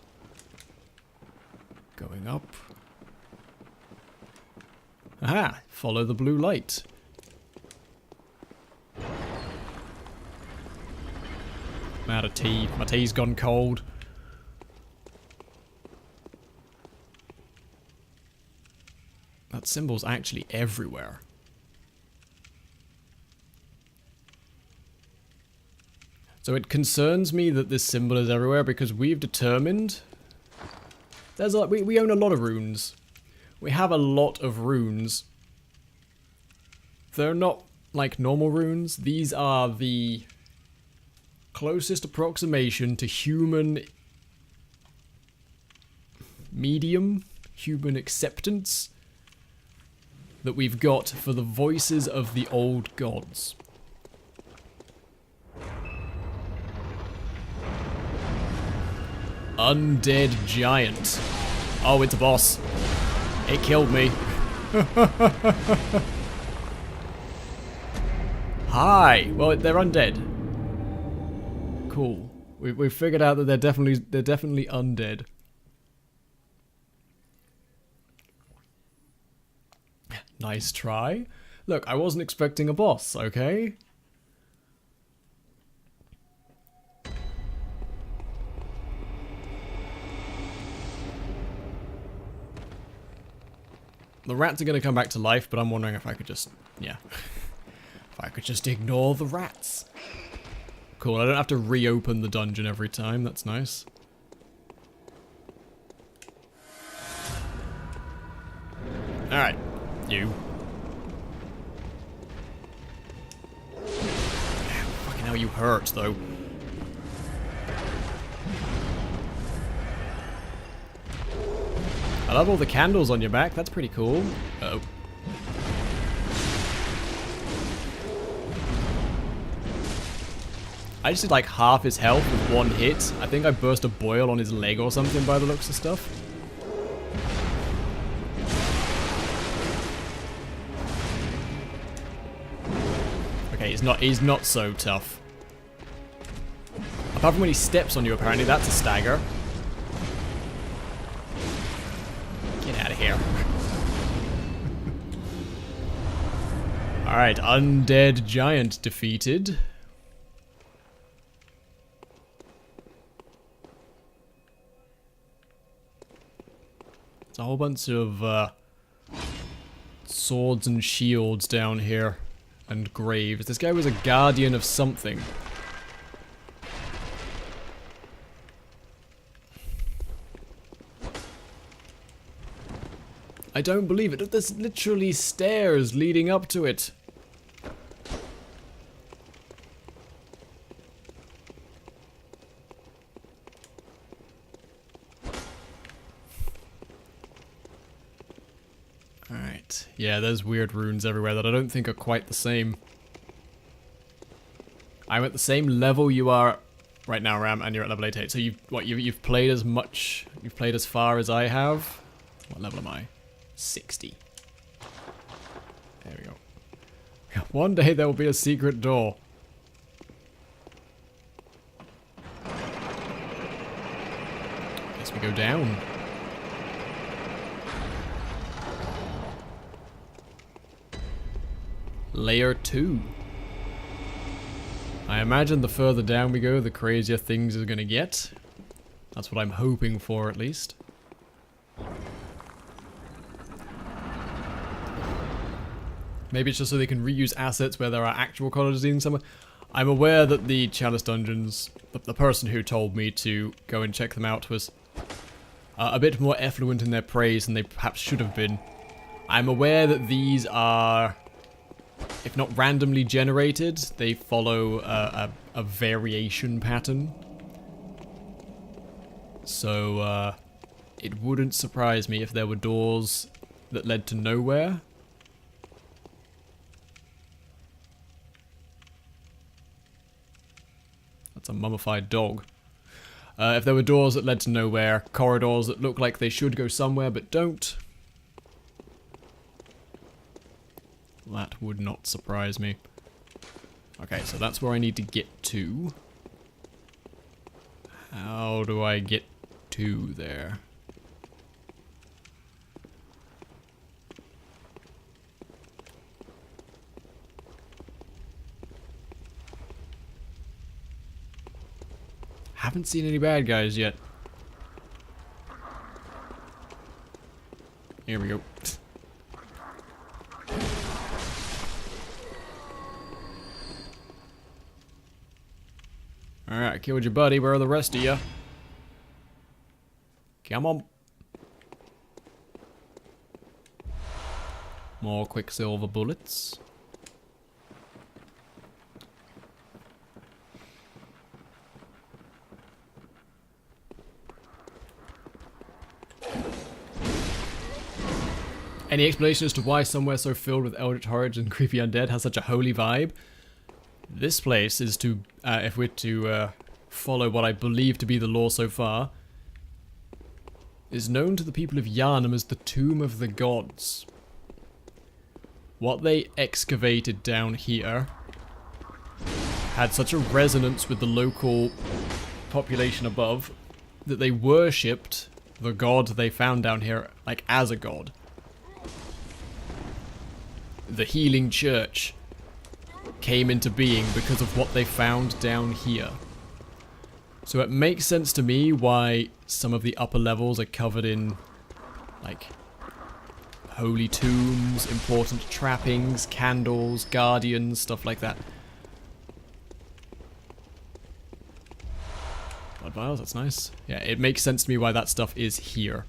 A: Going up. Aha! Follow the blue light. I'm out of tea. My tea's gone cold. That symbol's actually everywhere. So it concerns me that this symbol is everywhere because we've determined there's we own a lot of runes. We have a lot of runes. They're not like normal runes. These are the closest approximation to human medium, human acceptance that we've got for the voices of the old gods. Undead giant. Oh, it's a boss. It killed me. Hi. Well, they're undead. Cool. We've figured out that they're definitely undead. Nice try. Look, I wasn't expecting a boss, okay? The rats are going to come back to life, but I'm wondering if I could just... yeah. If I could just ignore the rats. Cool, I don't have to reopen the dungeon every time. That's nice. Alright. You. Fucking hell, you hurt, though. I love all the candles on your back. That's pretty cool. Uh-oh. I just did like half his health with one hit. I think I burst a boil on his leg or something by the looks of stuff. Okay, he's not so tough. Apart from when he steps on you, apparently, that's a stagger. Get out of here. Alright, undead giant defeated. It's a whole bunch of swords and shields down here. and graves. This guy was a guardian of something. I don't believe it. There's literally stairs leading up to it. Alright. Yeah, there's weird runes everywhere that I don't think are quite the same. I'm at the same level you are right now, Ram, and you're at level 88. So you've played as much, you've played as far as I have. What level am I? 60. There we go. One day there will be a secret door. Guess we go down. Layer 2. I imagine the further down we go, the crazier things are gonna get. That's what I'm hoping for, at least. Maybe it's just so they can reuse assets where there are actual colonies somewhere. I'm aware that the Chalice Dungeons, the person who told me to go and check them out was a bit more effluent in their praise than they perhaps should have been. I'm aware that these are, if not randomly generated, they follow a variation pattern. So, it wouldn't surprise me if there were doors that led to nowhere. That's a mummified dog. If there were doors that led to nowhere, corridors that look like they should go somewhere but don't, that would not surprise me. Okay, so that's where I need to get to. How do I get to there? Haven't seen any bad guys yet. Here we go. Alright, killed your buddy. Where are the rest of you? Come on. More quicksilver bullets. Any explanation as to why somewhere so filled with eldritch horrors and creepy undead has such a holy vibe? This place is to, if we're to follow what I believe to be the lore so far, is known to the people of Yharnam as the Tomb of the Gods. What they excavated down here had such a resonance with the local population above that they worshipped the god they found down here, like, as a god. The healing church came into being because of what they found down here. So it makes sense to me why some of the upper levels are covered in, like, holy tombs, important trappings, candles, guardians, stuff like that. Blood vials, that's nice. Yeah, it makes sense to me why that stuff is here.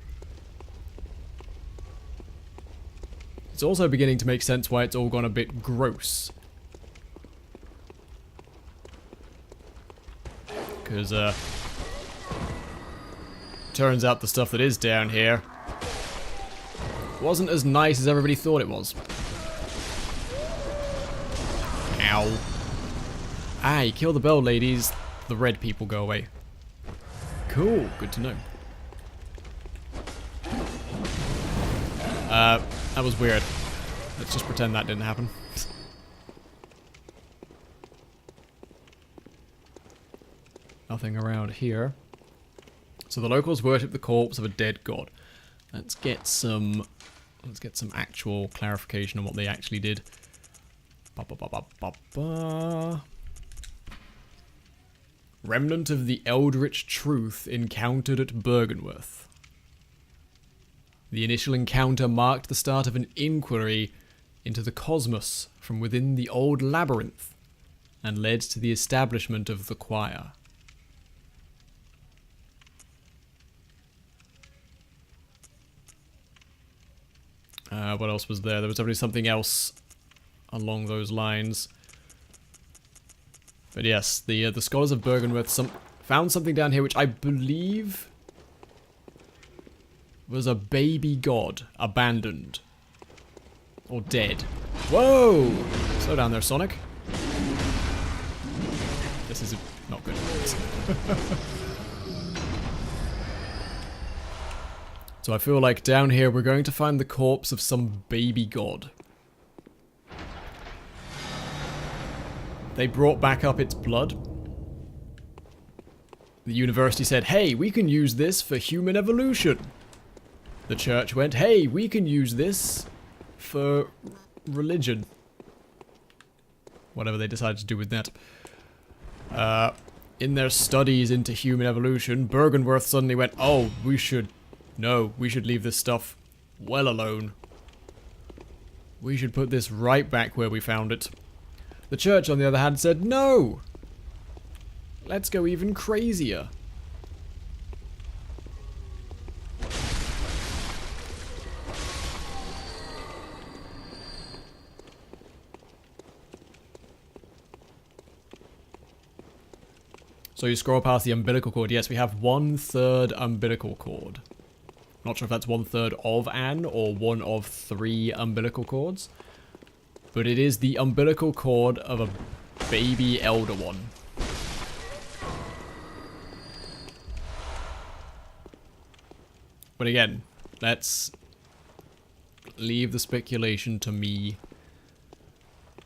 A: It's also beginning to make sense why it's all gone a bit gross. Because, turns out the stuff that is down here wasn't as nice as everybody thought it was. Ow. Ah, you kill the bell ladies, the red people go away. Cool, good to know. That was weird. Let's just pretend that didn't happen. Nothing around here. So the locals worship the corpse of a dead god. Let's get some actual clarification on what they actually did. Remnant of the eldritch truth encountered at Bergenworth. The initial encounter marked the start of an inquiry into the cosmos from within the old labyrinth and led to the establishment of the choir. What else was there? There was definitely something else along those lines. But yes, the Scholars of Byrgenwerth found something down here which I believe was a baby god abandoned. Or dead. Whoa! Slow down there, Sonic. This is not good. So I feel like down here we're going to find the corpse of some baby god. They brought back up its blood. The university said, hey, we can use this for human evolution. The church went, hey, we can use this for religion. Whatever they decided to do with that. In their studies into human evolution, Byrgenwerth suddenly went, oh, we should leave this stuff well alone. We should put this right back where we found it. The church, on the other hand, said, no! Let's go even crazier. So you scroll past the umbilical cord. Yes, we have 1/3 umbilical cord. Not sure if that's 1/3 of an or one of 3 umbilical cords. But it is the umbilical cord of a baby elder one. But again, let's leave the speculation to me.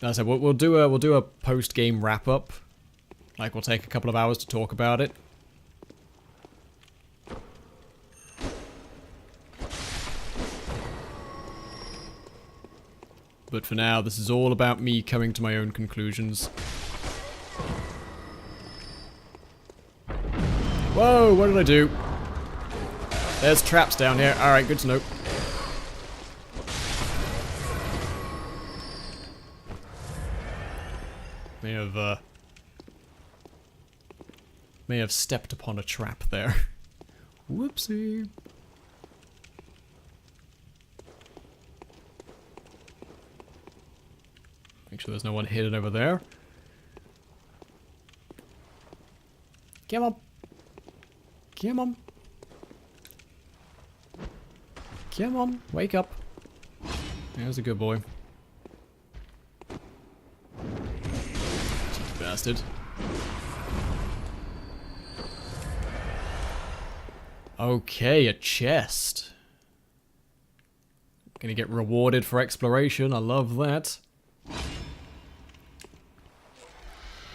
A: As I said, we'll do a post-game wrap-up. Like, we'll take a couple of hours to talk about it. But for now, this is all about me coming to my own conclusions. Whoa, what did I do? There's traps down here. Alright, good to know. May have stepped upon a trap there. Whoopsie. Make sure there's no one hidden over there. Come on. Come on. Come on. Wake up. There's a good boy. Cheeky bastard. Okay, a chest. Gonna get rewarded for exploration. I love that.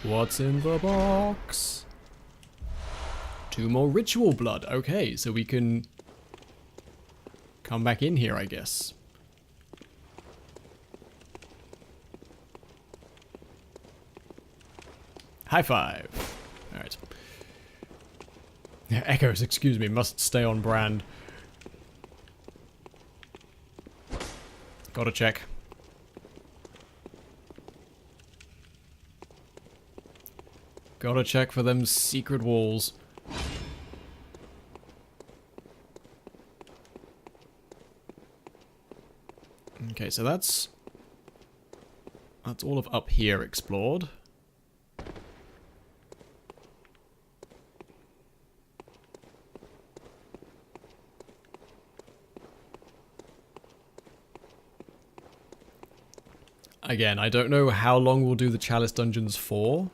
A: What's in the box? 2 more ritual blood. Okay, so we can come back in here, I guess. High five. Alright. Echoes, excuse me, must stay on brand. Gotta check. Gotta check for them secret walls. Okay, so that's all of up here explored. Again, I don't know how long we'll do the Chalice dungeons for.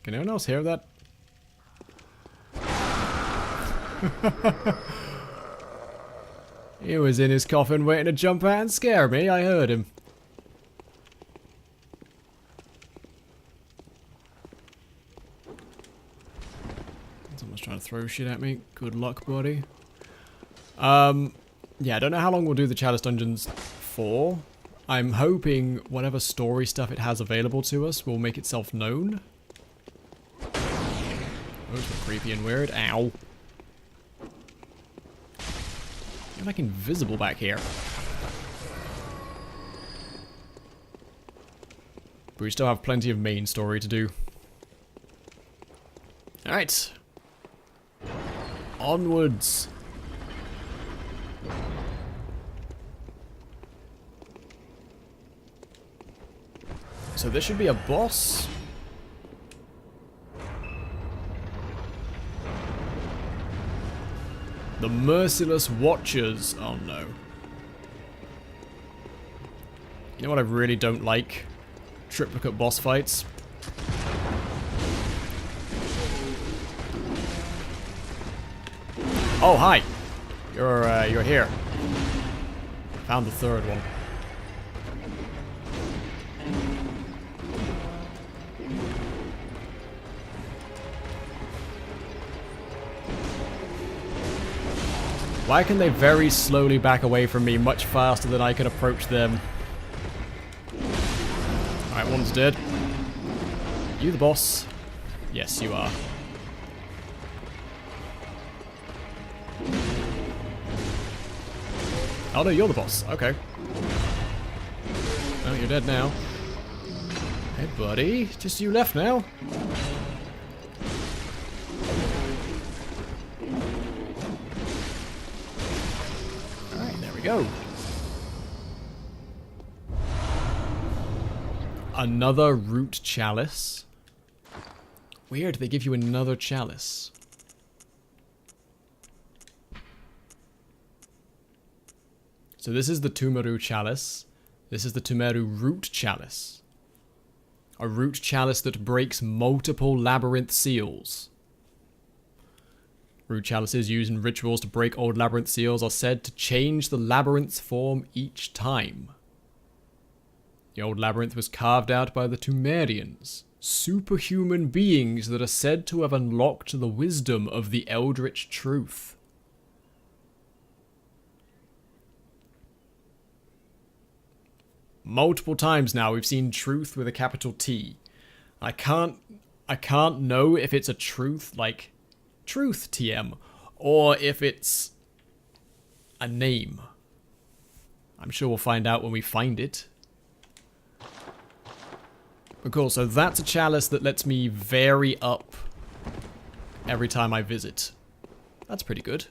A: Can anyone else hear that? He was in his coffin waiting to jump out and scare me. I heard him. Someone's trying to throw shit at me. Good luck, buddy. Yeah, I don't know how long we'll do the Chalice dungeons for. I'm hoping whatever story stuff it has available to us will make itself known. Those were creepy and weird. Ow. You're like invisible back here. But we still have plenty of main story to do. Alright. Onwards. So this should be a boss. The Merciless Watchers. Oh no. You know what I really don't like? Triplicate boss fights. Oh, hi. You're here. Found the third one. Why can they very slowly back away from me much faster than I can approach them? Alright, one's dead. You the boss? Yes, you are. Oh no, you're the boss. Okay. Oh, you're dead now. Hey buddy, just you left now. Go. Another root chalice. Weird, they give you another chalice. So this is the Tumeru chalice. This is the Tumeru root chalice. A root chalice that breaks multiple labyrinth seals. Root chalices used in rituals to break old labyrinth seals are said to change the labyrinth's form each time. The old labyrinth was carved out by the Tumerians, superhuman beings that are said to have unlocked the wisdom of the Eldritch Truth. Multiple times now we've seen truth with a capital T. I can't know if it's a truth like Truth TM, or if it's a name. I'm sure we'll find out when we find it. But cool, so that's a chalice that lets me vary up every time I visit. That's pretty good.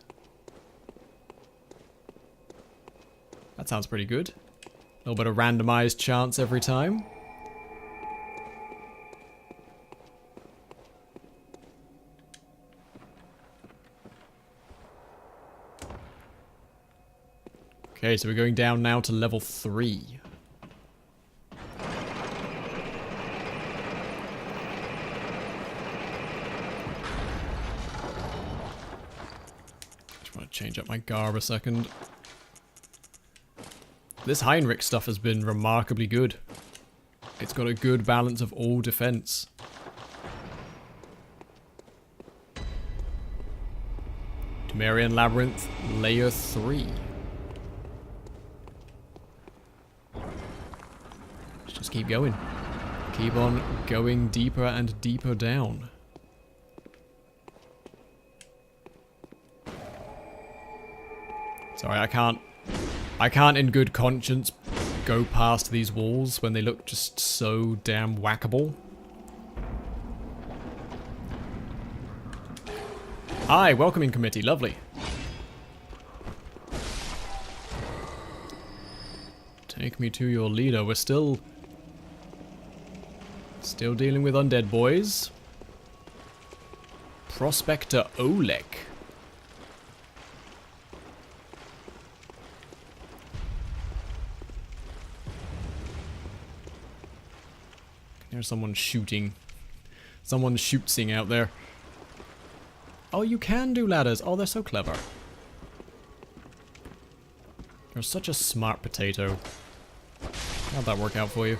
A: That sounds pretty good. A little bit of randomized chance every time. Okay, so we're going down now to level 3. Just want to change up my garb a second. This Heinrich stuff has been remarkably good. It's got a good balance of all defense. Tumerian Labyrinth, Layer 3. Just keep going. Keep on going deeper and deeper down. Sorry, I can't in good conscience go past these walls when they look just so damn whackable. Hi, welcoming committee, lovely. Take me to your leader. We're still dealing with undead boys. Prospector Oleg. There's someone shooting. Someone's shooting out there. Oh, you can do ladders. Oh, they're so clever. You're such a smart potato. How'd that work out for you?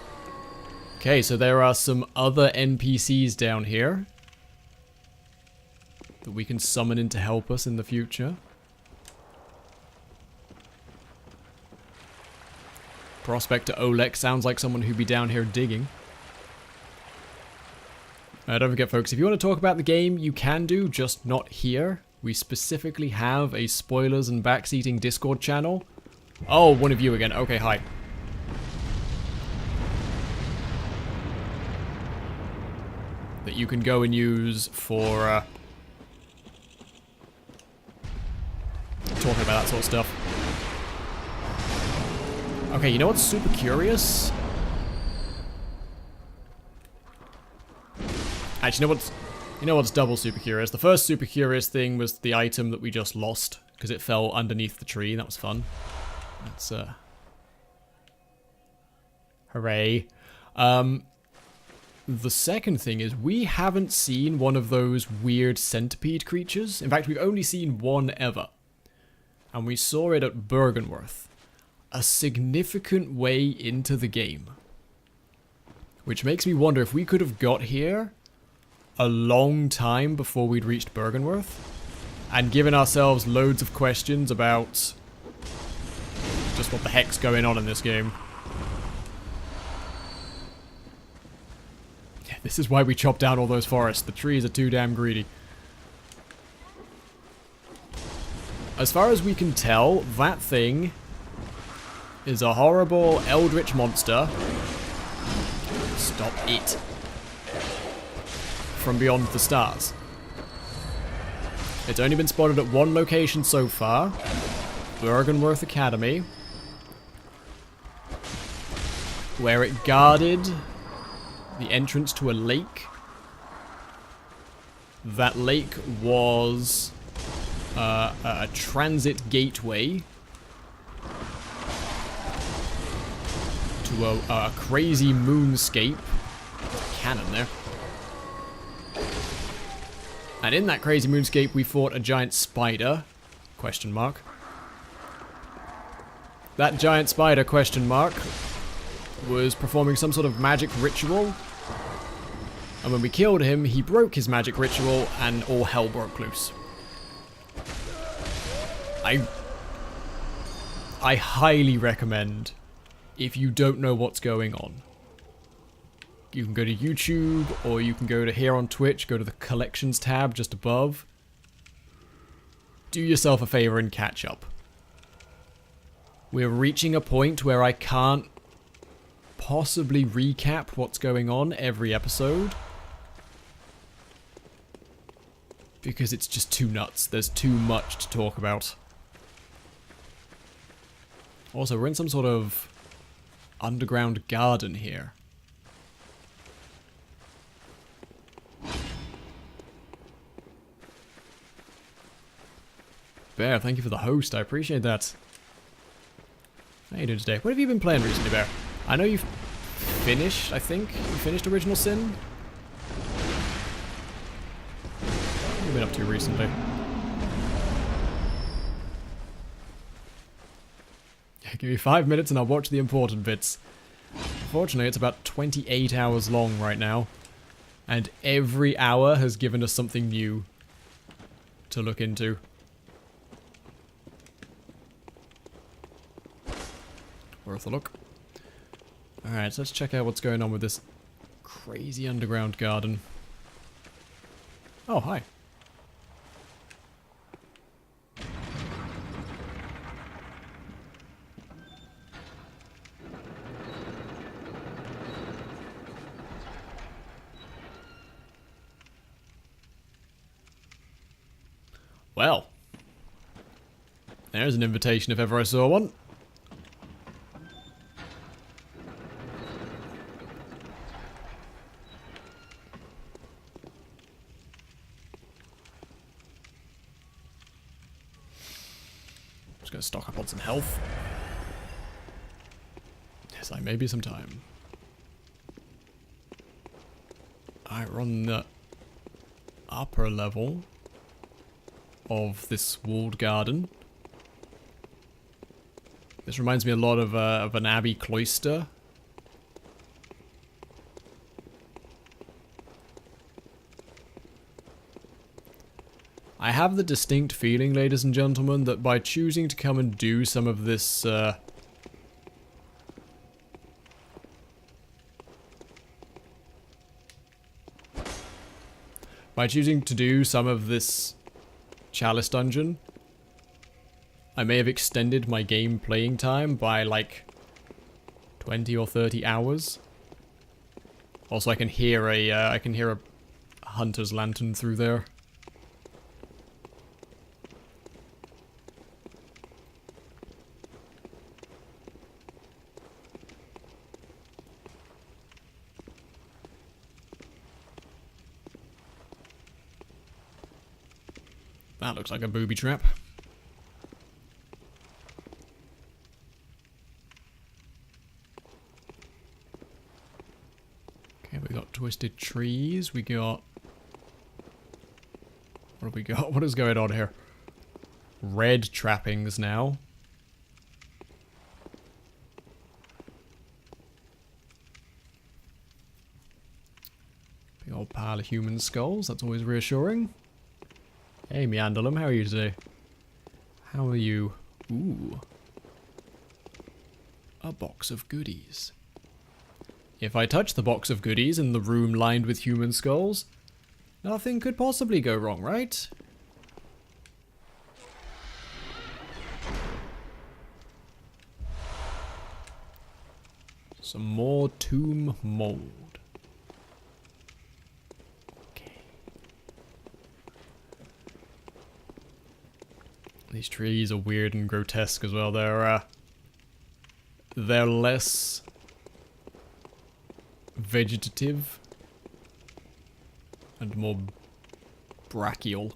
A: Okay, so there are some other NPCs down here that we can summon in to help us in the future. Prospector Olek sounds like someone who'd be down here digging. Don't forget, folks, if you want to talk about the game, you can do, just not here. We specifically have a spoilers and backseating Discord channel. Oh, one of you again. Okay, hi. That you can go and use for talking about that sort of stuff. Okay, you know what's super curious? Actually, you know what's double super curious? The first super curious thing was the item that we just lost because it fell underneath the tree. That was fun. That's hooray. The second thing is we haven't seen one of those weird centipede creatures. In fact, we've only seen one ever. And we saw it at Bergenworth. A significant way into the game. Which makes me wonder if we could have got here a long time before we'd reached Bergenworth and given ourselves loads of questions about just what the heck's going on in this game. Yeah, this is why we chopped down all those forests. The trees are too damn greedy. As far as we can tell, that thing is a horrible eldritch monster. Stop it. From beyond the stars. It's only been spotted at one location so far. Bergenworth Academy. Where it guarded the entrance to a lake. That lake was a transit gateway to a crazy moonscape. There's a cannon there. And in that crazy moonscape, we fought a giant spider, question mark. That giant spider, question mark, was performing some sort of magic ritual. And when we killed him, he broke his magic ritual and all hell broke loose. I highly recommend, if you don't know what's going on, you can go to YouTube, or you can go to here on Twitch, go to the collections tab just above. Do yourself a favor and catch up. We're reaching a point where I can't possibly recap what's going on every episode. Because it's just too nuts. There's too much to talk about. Also, we're in some sort of underground garden here. Bear, thank you for the host. I appreciate that. How are you doing today? What have you been playing recently, Bear? I know you've finished, I think. You finished Original Sin? What have you been up to recently? Yeah, give me 5 minutes and I'll watch the important bits. Unfortunately, it's about 28 hours long right now. And every hour has given us something new to look into. Worth a look. Alright, so let's check out what's going on with this crazy underground garden. Oh, hi. Well, there's an invitation if ever I saw one. Just gonna stock up on some health. Yes, I may be some time. Alright, we're on the upper level of this walled garden. This reminds me a lot of an abbey cloister. I have the distinct feeling, ladies and gentlemen, that by choosing to come and do some of this By choosing to do some of this Chalice dungeon, I may have extended my game playing time by like 20 or 30 hours. Also, I can hear a hunter's lantern through there. That looks like a booby trap. Okay, we got twisted trees. We got... What have we got? What is going on here? Red trappings now. Big old pile of human skulls. That's always reassuring. Hey, Meandalum, how are you today? How are you? Ooh. A box of goodies. If I touch the box of goodies in the room lined with human skulls, nothing could possibly go wrong, right? Some more tomb mold. These trees are weird and grotesque as well. They're less vegetative and more brachial.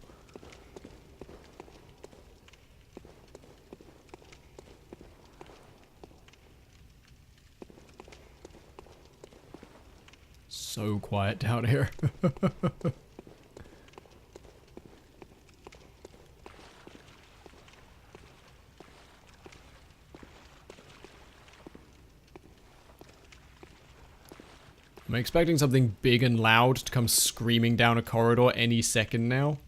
A: So quiet down here. I'm expecting something big and loud to come screaming down a corridor any second now.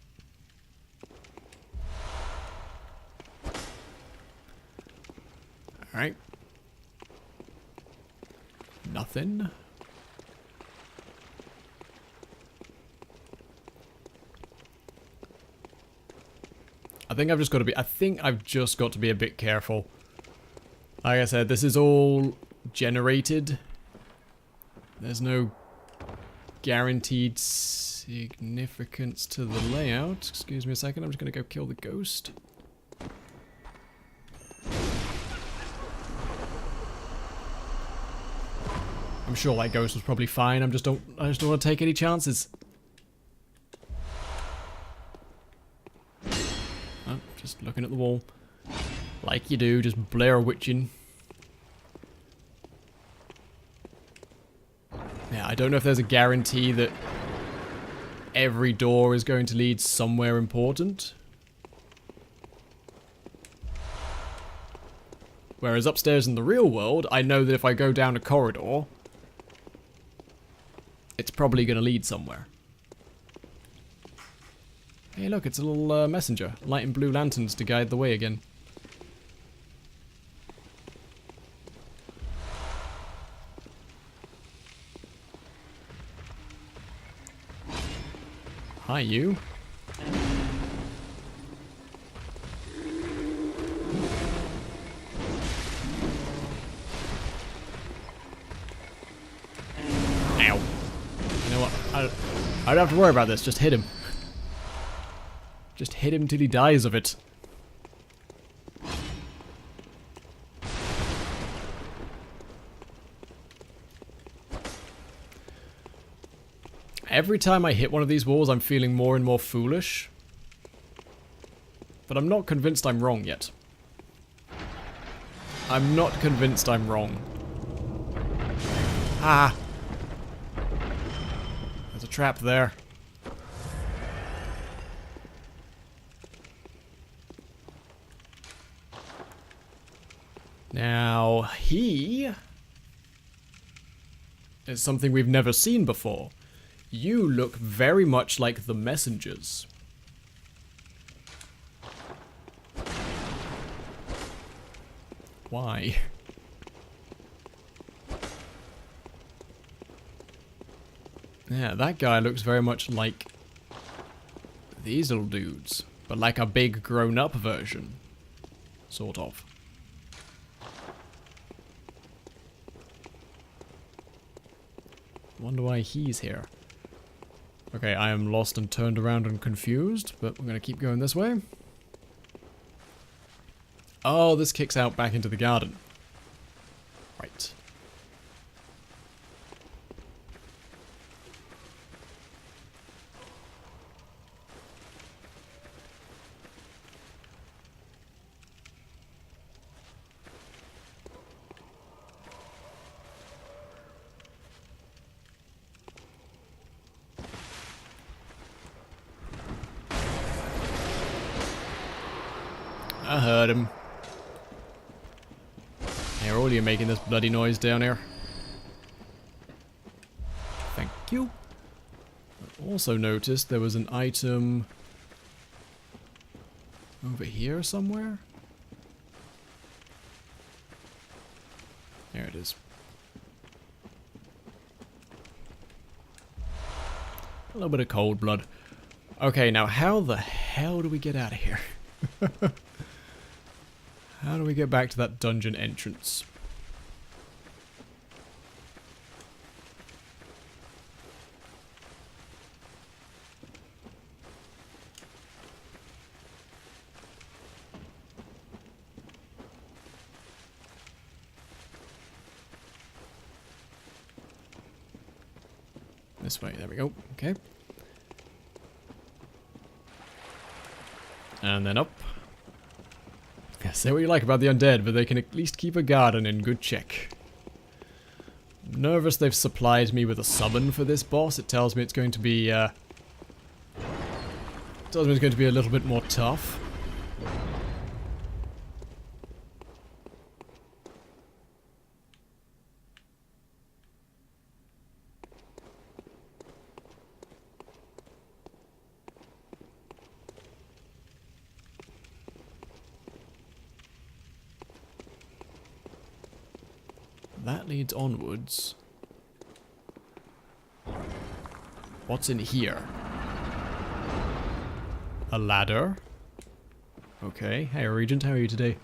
A: Alright. Nothing. I think I've just got to be a bit careful. Like I said, this is all generated. There's no guaranteed significance to the layout. Excuse me a second, I'm just gonna go kill the ghost. I'm sure that ghost was probably fine, I just don't want to take any chances. Oh, just looking at the wall. Like you do, just Blair Witching. Yeah, I don't know if there's a guarantee that every door is going to lead somewhere important. Whereas upstairs in the real world, I know that if I go down a corridor, it's probably going to lead somewhere. Hey look, it's a little messenger, lighting blue lanterns to guide the way again. Hi, you. Ow. You know what? I don't have to worry about this. Just hit him. Just hit him till he dies of it. Every time I hit one of these walls, I'm feeling more and more foolish. But I'm not convinced I'm wrong yet. I'm not convinced I'm wrong. Ah! There's a trap there. Now, he is something we've never seen before. You look very much like the messengers. Why? Yeah, that guy looks very much like These little dudes. But like a big grown-up version. Sort of. Wonder why he's here. Okay, I am lost and turned around and confused, but we're going to keep going this way. Oh, this kicks out back into the garden. Right. I heard him. Hey, all you making this bloody noise down here? Thank you. I also noticed there was an item over here somewhere. There it is. A little bit of cold blood. Okay, now how the hell do we get out of here? How do we get back to that dungeon entrance? This way, there we go. Okay. And then up. Say what you like about the undead, but they can at least keep a garden in good check. I'm nervous they've supplied me with a summon for this boss. It tells me it's going to be, a little bit more tough. That leads onwards. What's in here? A ladder. Okay. Hey, Regent, how are you today?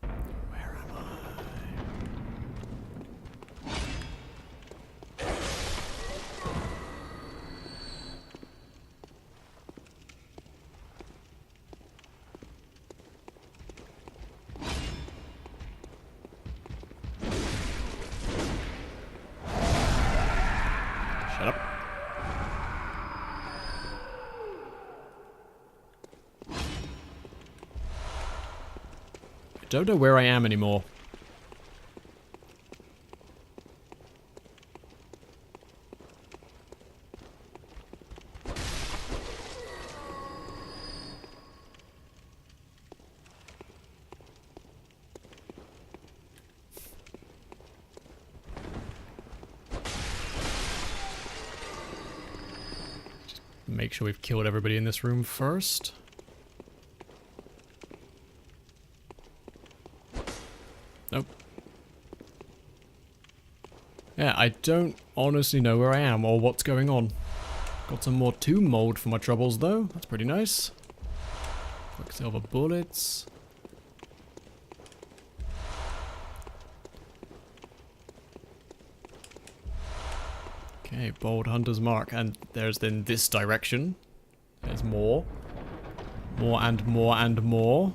A: Where am I? Shut up. I don't know where I am anymore. Make sure we've killed everybody in this room first. Nope. Yeah, I don't honestly know where I am or what's going on. Got some more tomb mold for my troubles though. That's pretty nice. Quicksilver bullets. Okay, bold hunter's mark, and there's then this direction. There's more. More and more and more.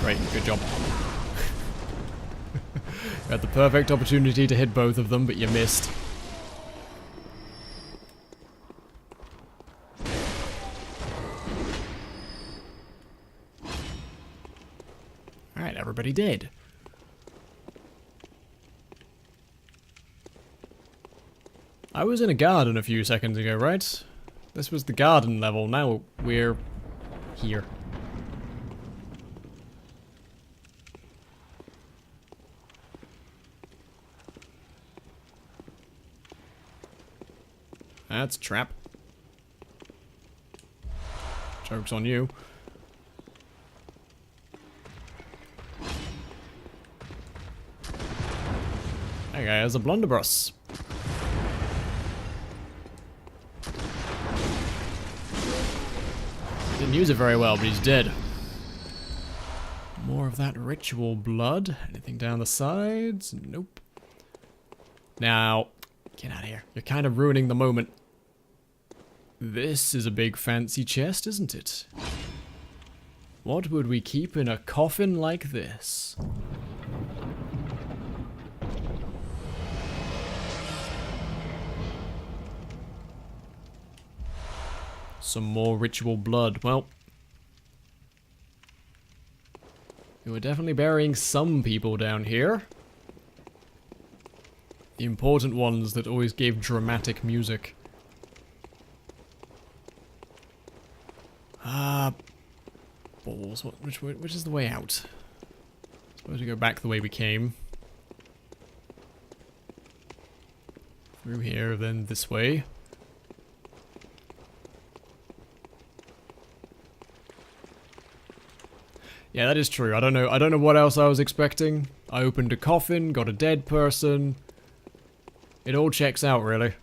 A: Great, good job. You had the perfect opportunity to hit both of them, but you missed. Alright, everybody dead. I was in a garden a few seconds ago, right? This was the garden level. Now we're here. That's a trap. Joke's on you. Okay, there's a blunderbuss. Didn't use it very well, but he's dead. More of that ritual blood. Anything down the sides? Nope. Now, get out of here. You're kind of ruining the moment. This is a big fancy chest, isn't it? What would we keep in a coffin like this? Some more ritual blood. Well, we were definitely burying some people down here. The important ones that always gave dramatic music. Balls. Which is the way out? Suppose we go back the way we came. Through here, then this way. Yeah, that is true. I don't know what else I was expecting. I opened a coffin, got a dead person. It all checks out, really.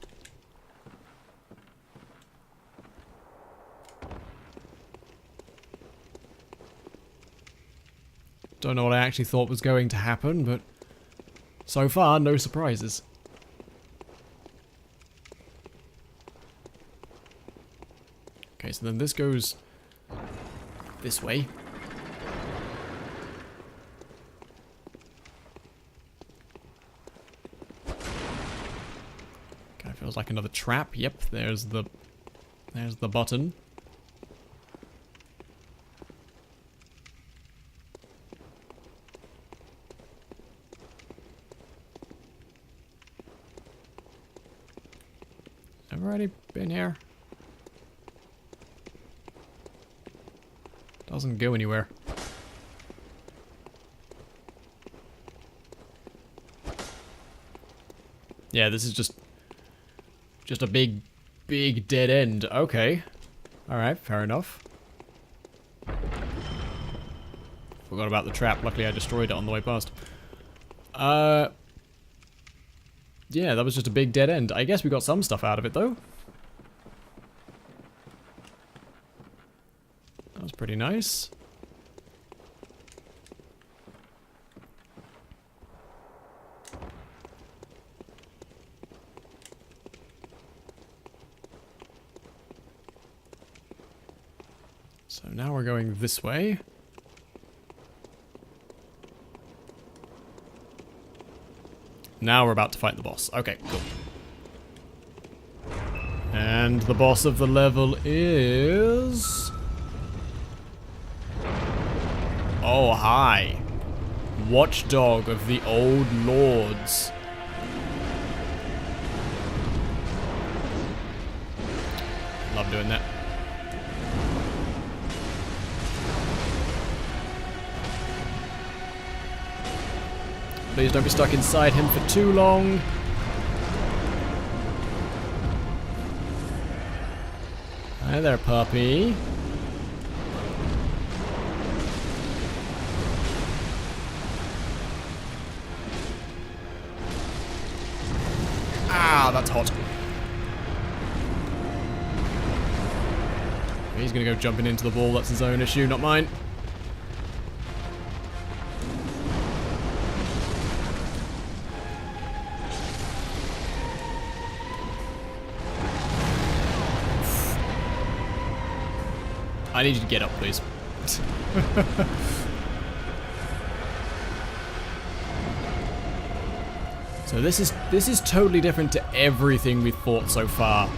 A: Don't know what I actually thought was going to happen, but so far, no surprises. Okay, so then this goes this way. Kind of feels like another trap. Yep, there's the button. I've already been here. Doesn't go anywhere. Yeah, this is just a big dead end. Okay. Alright, fair enough. Forgot about the trap. Luckily I destroyed it on the way past. Yeah, that was just a big dead end. I guess we got some stuff out of it, though. That was pretty nice. So now we're going this way. Now we're about to fight the boss. Okay, cool. And the boss of the level is... Oh, hi. Watchdog of the Old Lords. Love doing that. Please don't be stuck inside him for too long. Hi there, puppy. Ah, that's hot. He's gonna go jumping into the wall. That's his own issue, not mine. I need you to get up, please. So this is totally different to everything we've fought so far.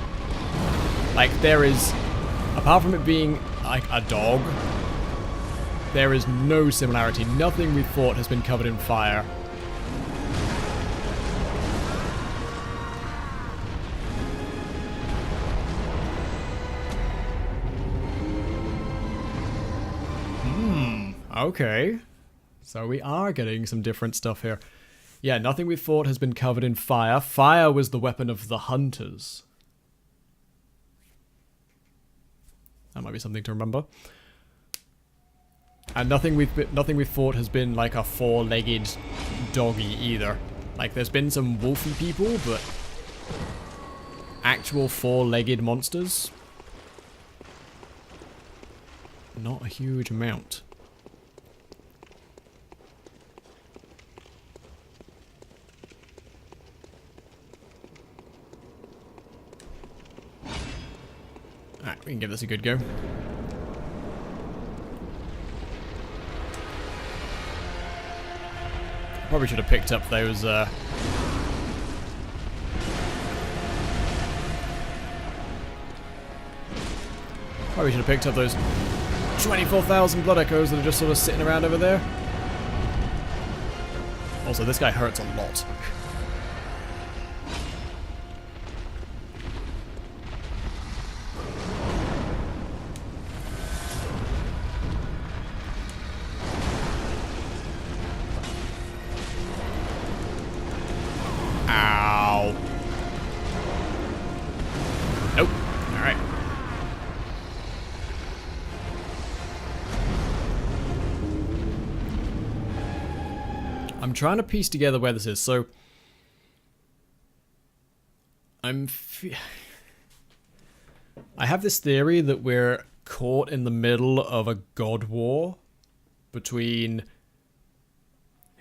A: Like, there is, apart from it being like a dog, there is no similarity. Nothing we've fought has been covered in fire. Okay. So we are getting some different stuff here. Yeah, nothing we fought has been covered in fire. Fire was the weapon of the hunters. That might be something to remember. And nothing we've fought has been like a four-legged doggy either. Like there's been some wolfy people, but actual four-legged monsters, not a huge amount. Alright, we can give this a good go. Probably should have picked up those, probably should have picked up those 24,000 blood echoes that are just sort of sitting around over there. Also, this guy hurts a lot. Ow. Nope. Alright. I'm trying to piece together where this is. So, I have this theory that we're caught in the middle of a god war between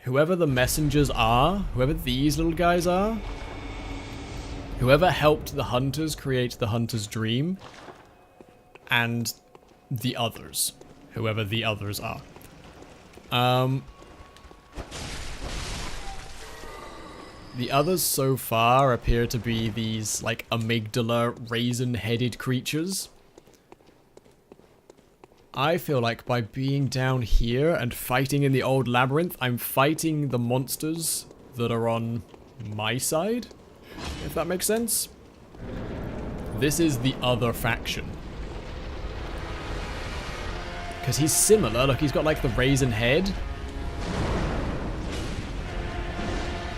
A: whoever the messengers are, whoever these little guys are, whoever helped the hunters create the hunter's dream, and the others, whoever the others are. The others so far appear to be these, like, amygdala, raisin-headed creatures. I feel like by being down here and fighting in the old labyrinth, I'm fighting the monsters that are on my side, if that makes sense. This is the other faction. Because he's similar, look, he's got like the raisin head.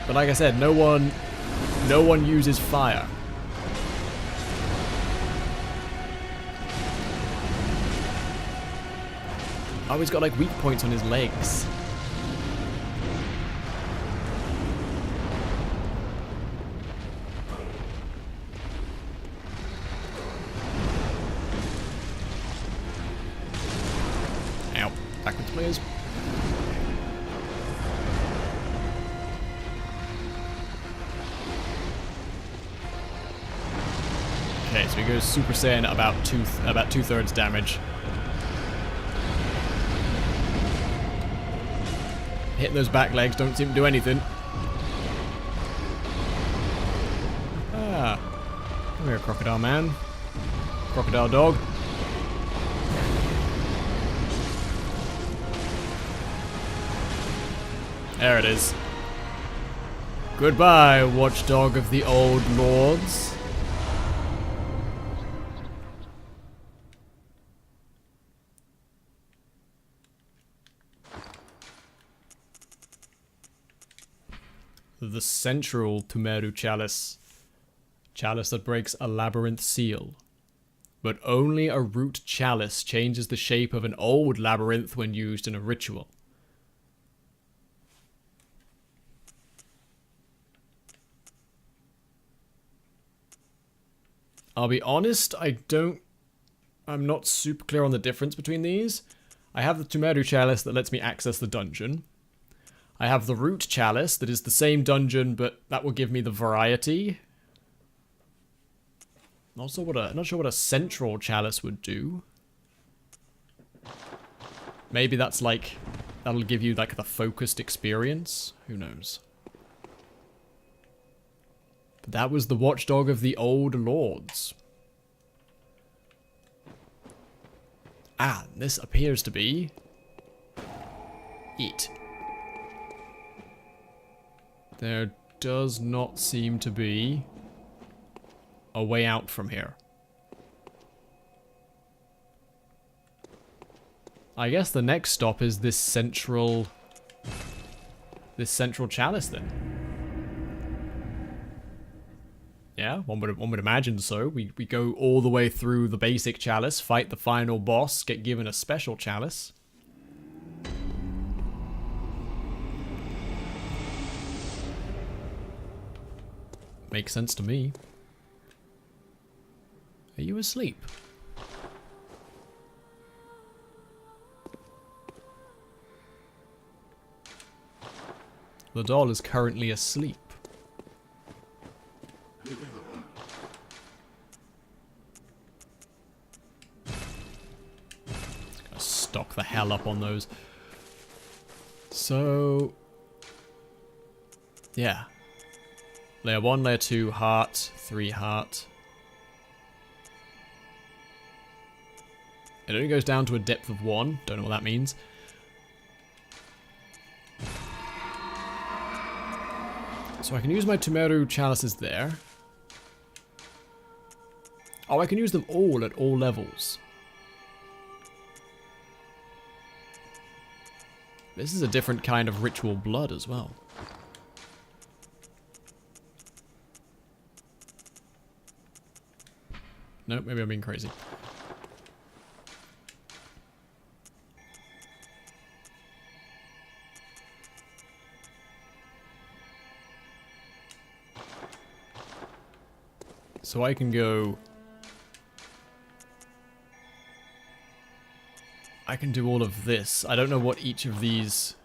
A: But like I said, no one uses fire. Oh, he's got like weak points on his legs. Ow. Backwards, please. Okay, so he goes Super Saiyan at about two-thirds damage. Hitting those back legs don't seem to do anything. Ah. Come here, crocodile man. Crocodile dog. There it is. Goodbye, watchdog of the old lords. The central Tumeru chalice. Chalice that breaks a labyrinth seal. But only a root chalice changes the shape of an old labyrinth when used in a ritual. I'll be honest, I'm not super clear on the difference between these. I have the Tumeru chalice that lets me access the dungeon. I have the root chalice that is the same dungeon, but that will give me the variety. Not sure what a central chalice would do. Maybe that's like, that'll give you like the focused experience. Who knows? But that was the watchdog of the old lords. Ah, this appears to be it. There does not seem to be a way out from here. I guess the next stop is this central chalice then. Yeah, one would imagine so. We go all the way through the basic chalice, fight the final boss, get given a special chalice. Makes sense to me. Are you asleep? The doll is currently asleep. Gotta stock the hell up on those. So, yeah. Layer 1, layer 2, heart, 3 heart. It only goes down to a depth of 1. Don't know what that means. So I can use my Tumeru chalices there. Oh, I can use them all at all levels. This is a different kind of ritual blood as well. Nope, maybe I'm being crazy. So I can go... I can do all of this. I don't know what each of these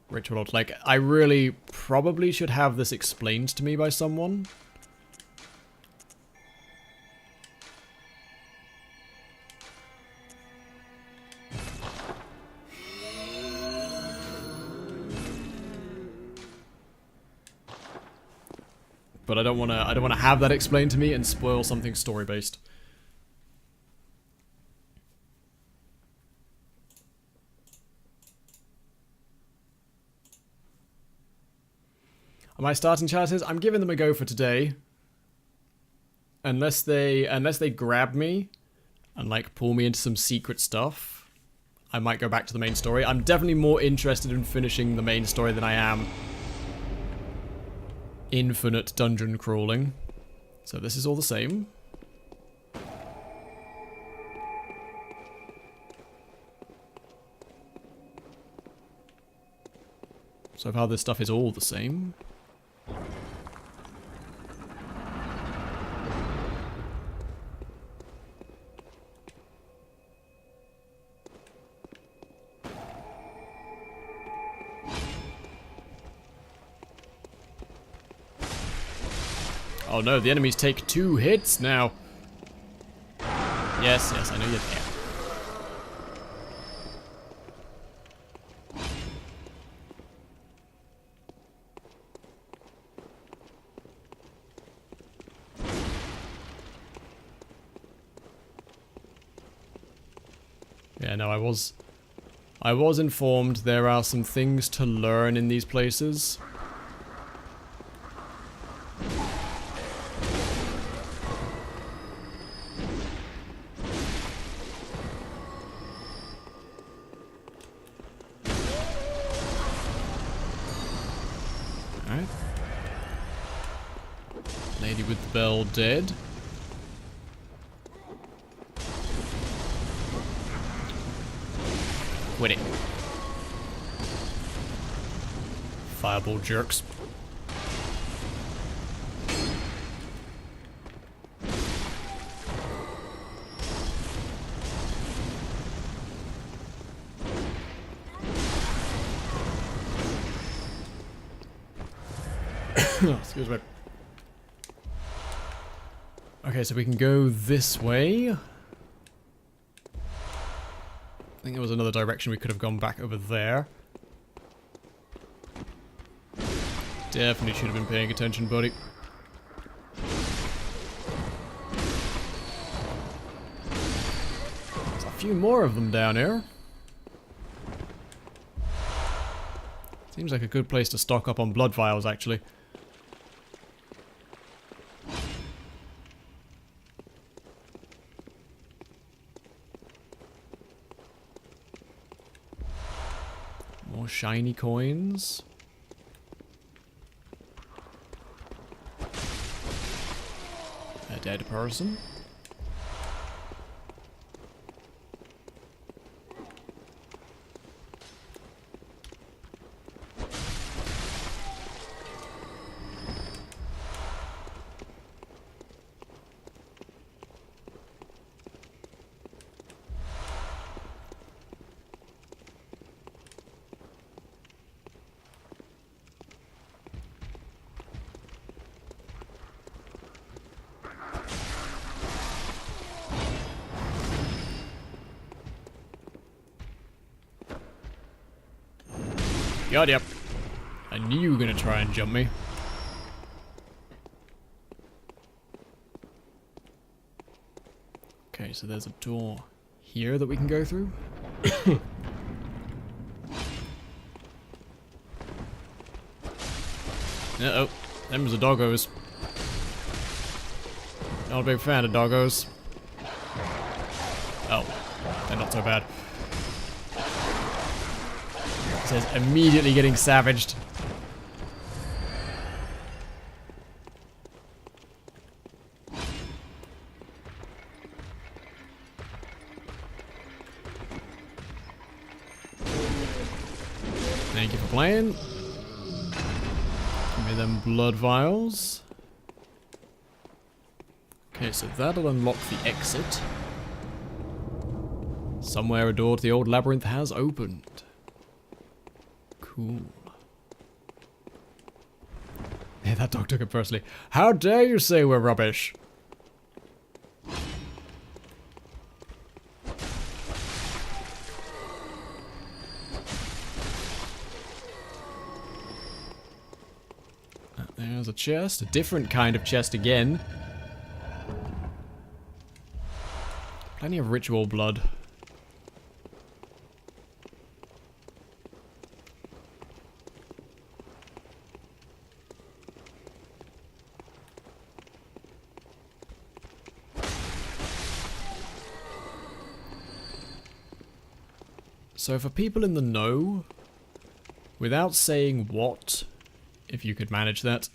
A: ritual look like. I really probably should have this explained to me by someone. But I don't want to have that explained to me and spoil something story-based. Am I starting chalices? I'm giving them a go for today. Unless they grab me and like pull me into some secret stuff, I might go back to the main story. I'm definitely more interested in finishing the main story than I am infinite dungeon crawling. So this is all the same. So far this stuff is all the same. Oh no, the enemies take 2 hits now. Yes, yes, I know you're there. Yeah, no, I was informed there are some things to learn in these places. Alright. Lady with the bell dead. Quit it. Fireball jerks. Excuse me. Okay, so we can go this way. I think there was another direction we could have gone back over there. Definitely should have been paying attention, buddy. There's a few more of them down here. Seems like a good place to stock up on blood vials, actually. More shiny coins. A dead person. God, yep. I knew you were gonna try and jump me. Okay, so there's a door here that we can go through. Uh-oh. Them's the doggos. Not a big fan of doggos. Oh. They're not so bad. It says immediately getting savaged. Thank you for playing. Give me them blood vials. Okay, so that'll unlock the exit. Somewhere a door to the old labyrinth has opened. Cool. Yeah, that dog took it personally. How dare you say we're rubbish? There's a chest. A different kind of chest again. Plenty of ritual blood. So for people in the know, without saying what, if you could manage that,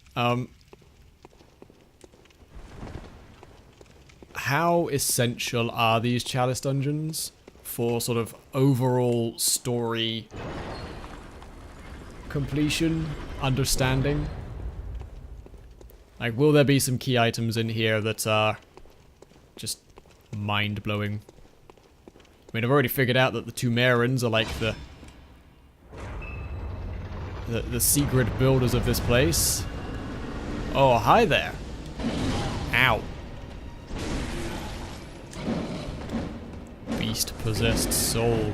A: how essential are these chalice dungeons for sort of overall story completion, understanding? Like, will there be some key items in here that are just mind-blowing? I mean, I've already figured out that the Tumerans are like the secret builders of this place. Oh, hi there. Ow. Beast-possessed soul.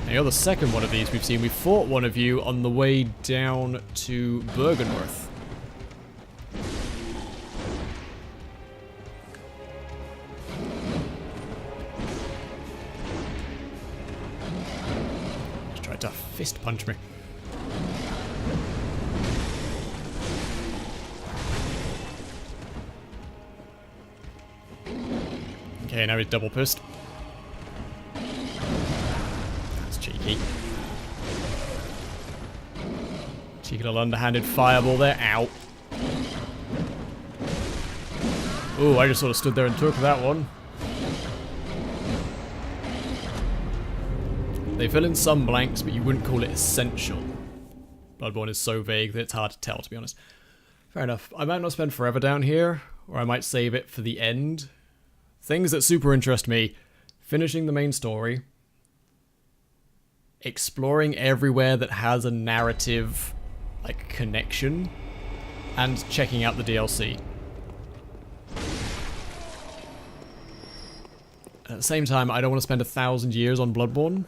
A: Now you're the second one of these we've seen. We fought one of you on the way down to Bergenworth. To fist punch me. Okay, now he's double pissed. That's cheeky. Cheeky little underhanded fireball there. Ow. Ooh, I just sort of stood there and took that one. They fill in some blanks, but you wouldn't call it essential. Bloodborne is so vague that it's hard to tell, to be honest. Fair enough. I might not spend forever down here, or I might save it for the end. Things that super interest me. Finishing the main story. Exploring everywhere that has a narrative, like, connection. And checking out the DLC. At the same time, I don't want to spend 1,000 years on Bloodborne.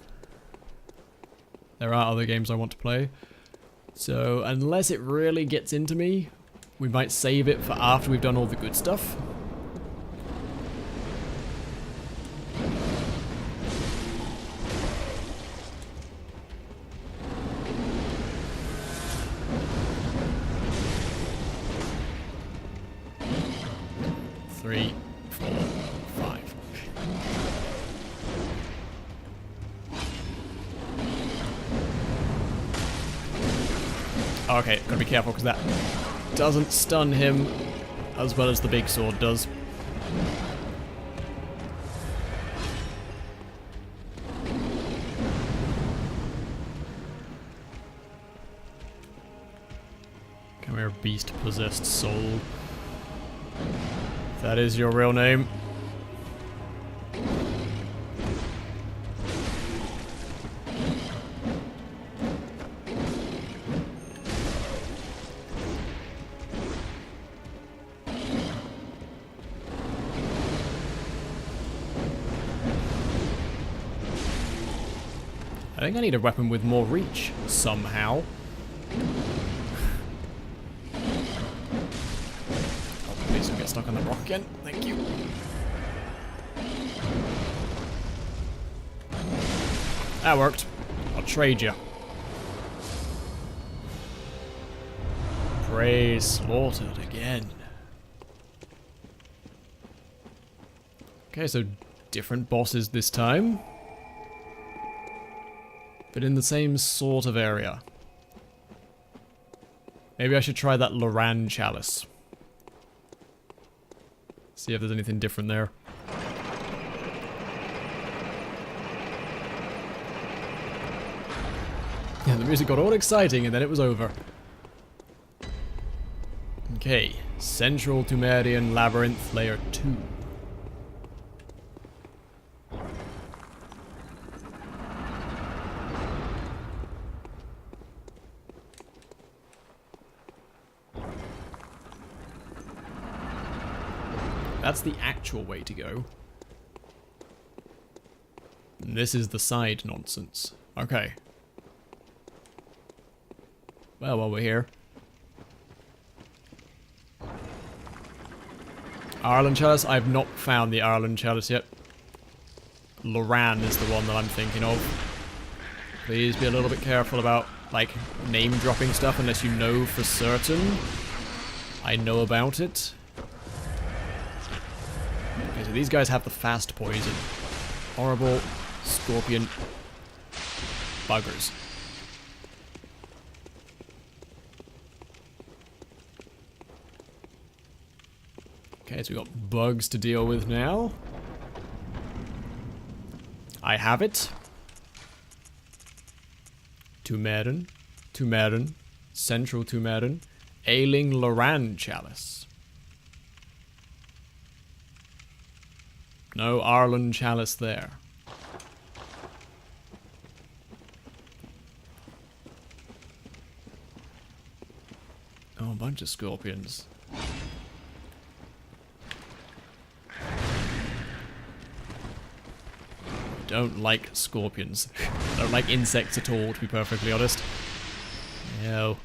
A: There are other games I want to play. So, unless it really gets into me, we might save it for after we've done all the good stuff. Three, 4. Okay, gotta be careful because that doesn't stun him as well as the big sword does. Come here, beast-possessed soul. If that is your real name. I think I need a weapon with more reach, somehow. Oh, please don't get stuck on the rock again. Thank you. That worked. I'll trade you. Prey slaughtered again. Okay, so different bosses this time. But in the same sort of area. Maybe I should try that Loran chalice. See if there's anything different there. Yeah, the music got all exciting and then it was over. Okay, Central Tumerian Labyrinth Layer 2. That's the actual way to go. And this is the side nonsense. Okay. Well, while we're here. Ireland Chalice? I've not found the Ireland Chalice yet. Loran is the one that I'm thinking of. Please be a little bit careful about, like, name-dropping stuff unless you know for certain I know about it. Okay, so these guys have the fast poison. Horrible scorpion buggers. Okay, so we've got bugs to deal with now. I have it. Tumeren, Central Tumeren, Ailing Loran Chalice. No Ireland Chalice there. Oh, a bunch of scorpions. Don't like scorpions. Don't like insects at all, to be perfectly honest. No.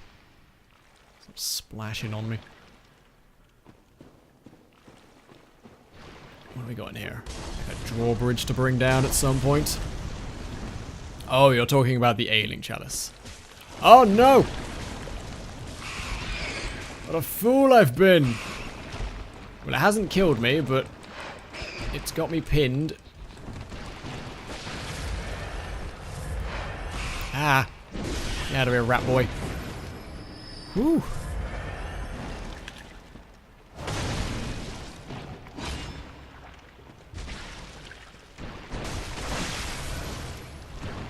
A: Stop splashing on me. What have we got in here? A drawbridge to bring down at some point. Oh, you're talking about the Ailing Chalice. Oh no! What a fool I've been! Well, it hasn't killed me, but it's got me pinned. Ah! Get out of here, rat boy. Whew!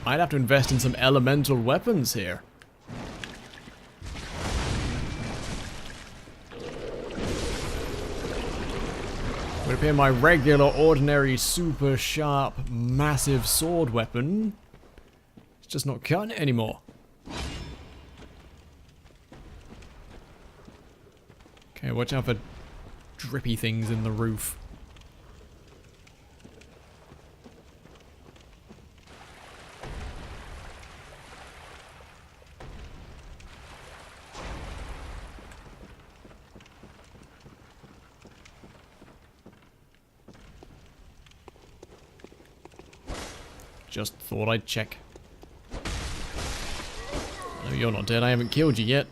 A: Might have to invest in some elemental weapons here. Would appear my regular, ordinary, super sharp, massive sword weapon. It's just not cutting it anymore. Okay, watch out for drippy things in the roof. Just thought I'd check. No, you're not dead. I haven't killed you yet.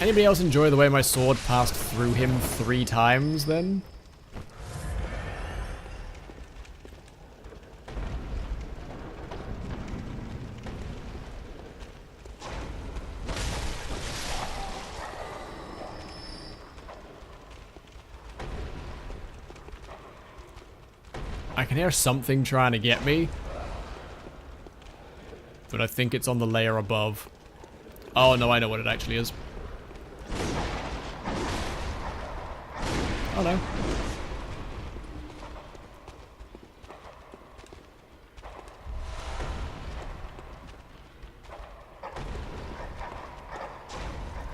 A: Anybody else enjoy the way my sword passed through him 3 times then? I can hear something trying to get me. But I think it's on the layer above. Oh no, I know what it actually is. Oh no.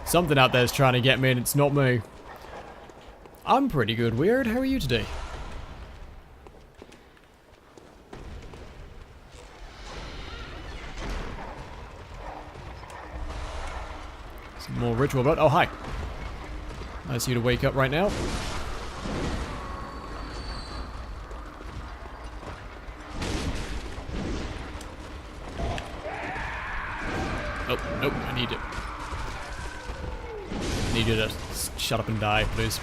A: Something out there is trying to get me and it's not me. I'm pretty good, Weird. How are you today? Some more ritual blood. Oh, hi. Nice of you to wake up right now. Oh, nope, I need it. I need you to shut up and die, please.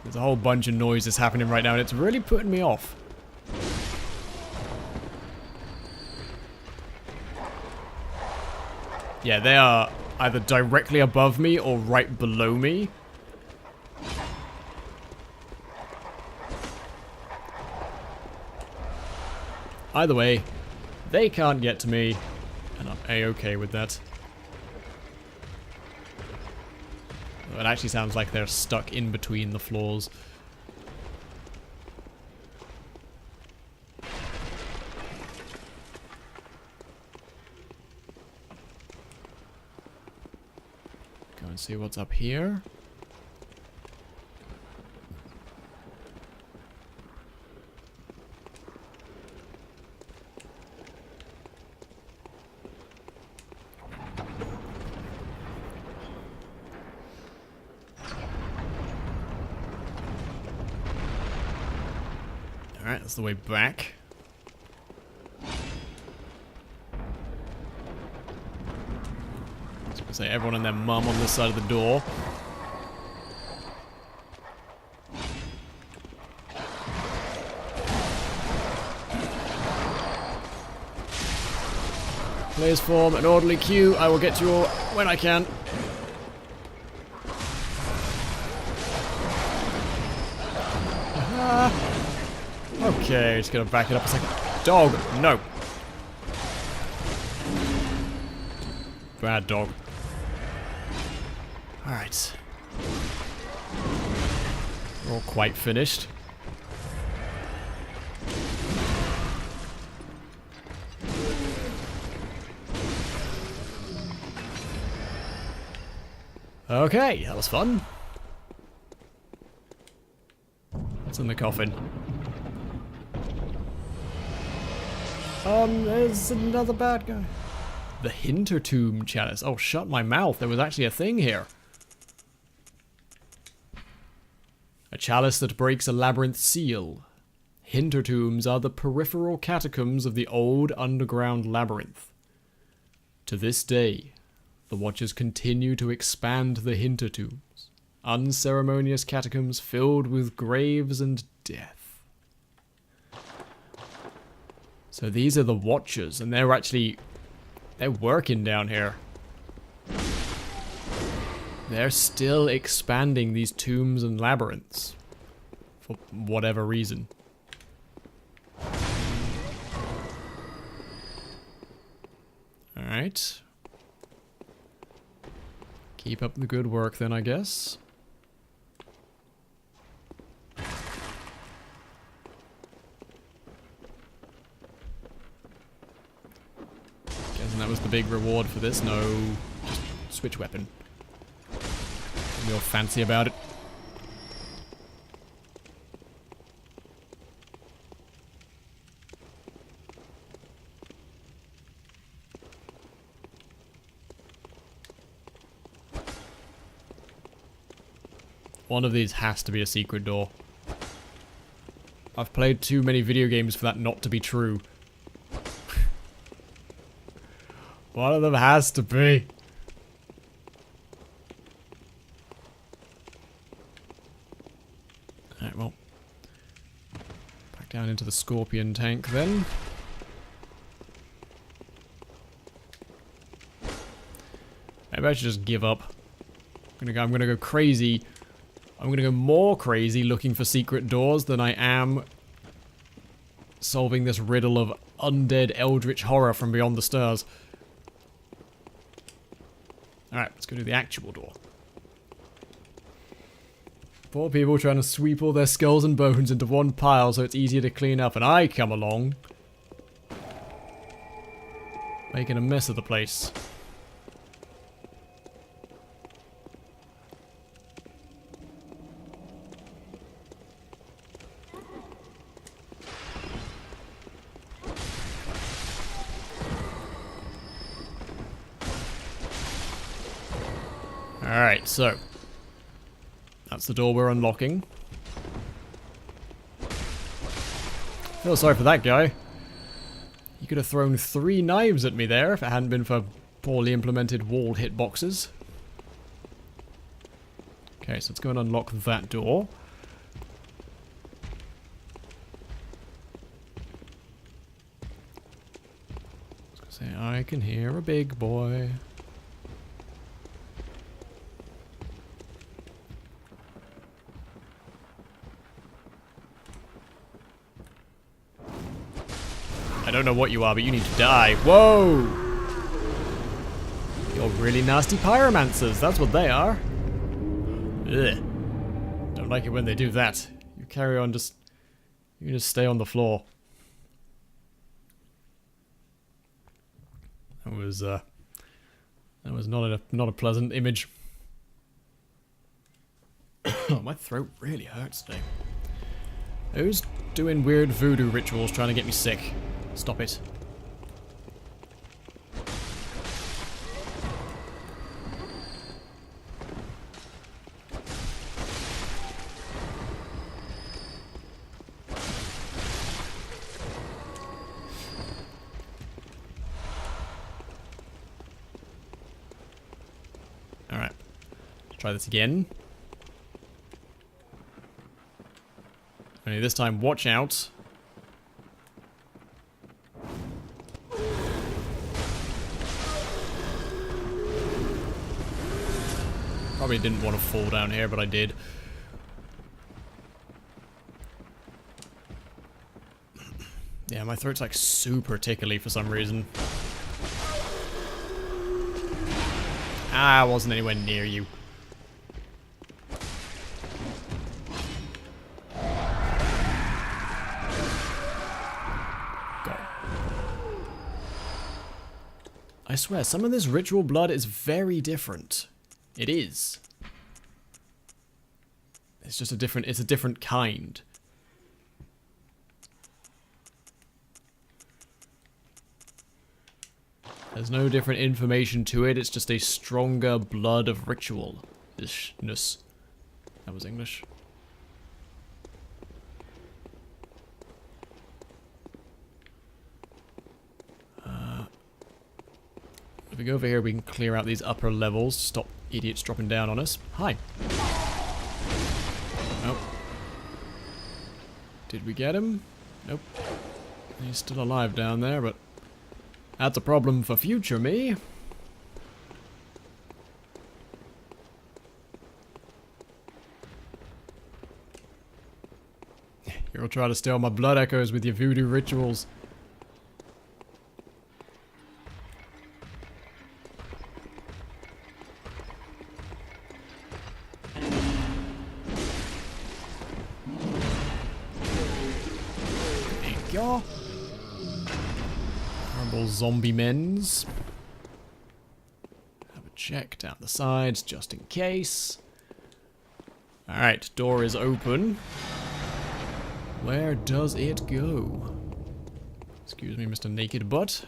A: There's a whole bunch of noises happening right now and it's really putting me off. Yeah, they are either directly above me or right below me. Either way, they can't get to me, and I'm A-okay with that. It actually sounds like they're stuck in between the floors. Go and see what's up here. Alright, that's the way back. I was gonna say everyone and their mum on this side of the door. Please form an orderly queue. I will get to you all when I can. Okay, just gonna back it up a second. Dog, no. Bad dog. Alright. We're all quite finished. Okay, that was fun. What's in the coffin? There's another bad guy. The Hintertomb chalice. Oh, shut my mouth. There was actually a thing here. A chalice that breaks a labyrinth seal. Hintertombs are the peripheral catacombs of the old underground labyrinth. To this day, the Watchers continue to expand the Hintertombs. Unceremonious catacombs filled with graves and death. So these are the Watchers, and they're working down here. They're still expanding these tombs and labyrinths. For whatever reason. Alright. Keep up the good work then, I guess. And that was the big reward for this. No, just switch weapon. Be all fancy about it. One of these has to be a secret door. I've played too many video games for that not to be true. One of them has to be. Alright, well. Back down into the scorpion tank then. Maybe I should just give up. I'm gonna go crazy. I'm gonna go more crazy looking for secret doors than I am solving this riddle of undead eldritch horror from beyond the stars. Alright, let's go do the actual door. Poor people trying to sweep all their skulls and bones into one pile so it's easier to clean up, and I come along making a mess of the place. Alright, so that's the door we're unlocking. Feel sorry for that guy. He could have thrown 3 knives at me there if it hadn't been for poorly implemented wall hitboxes. Okay, so let's go and unlock that door. I was gonna say, I can hear a big boy. I don't know what you are, but you need to die. Whoa! You're really nasty pyromancers, that's what they are. Ugh. Don't like it when they do that. You carry on, you just stay on the floor. That was not a pleasant image. Oh, my throat really hurts today. Who's doing weird voodoo rituals trying to get me sick? Stop it. Alright. Let's try this again. Only this time, watch out. Probably didn't want to fall down here, but I did. Yeah, my throat's like super tickly for some reason. Ah, I wasn't anywhere near you. Go. I swear, some of this ritual blood is very different. It is. It's just it's a different kind. There's no different information to it, it's just a stronger blood of ritual-ishness. That was English. If we go over here, we can clear out these upper levels, stop idiots dropping down on us. Hi. Nope. Did we get him? Nope. He's still alive down there, but that's a problem for future me. You'll try to steal my blood echoes with your voodoo rituals. Horrible zombie men's. Have a check down the sides just in case. Alright, door is open. Where does it go? Excuse me, Mr. Naked Butt.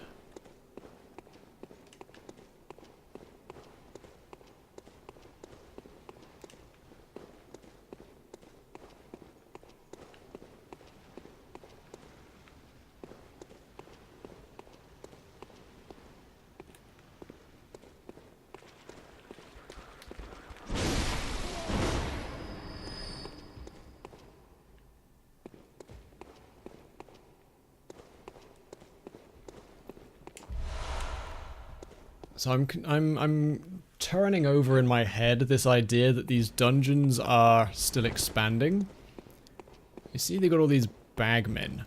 A: So I'm turning over in my head this idea that these dungeons are still expanding. You see, they got all these bagmen.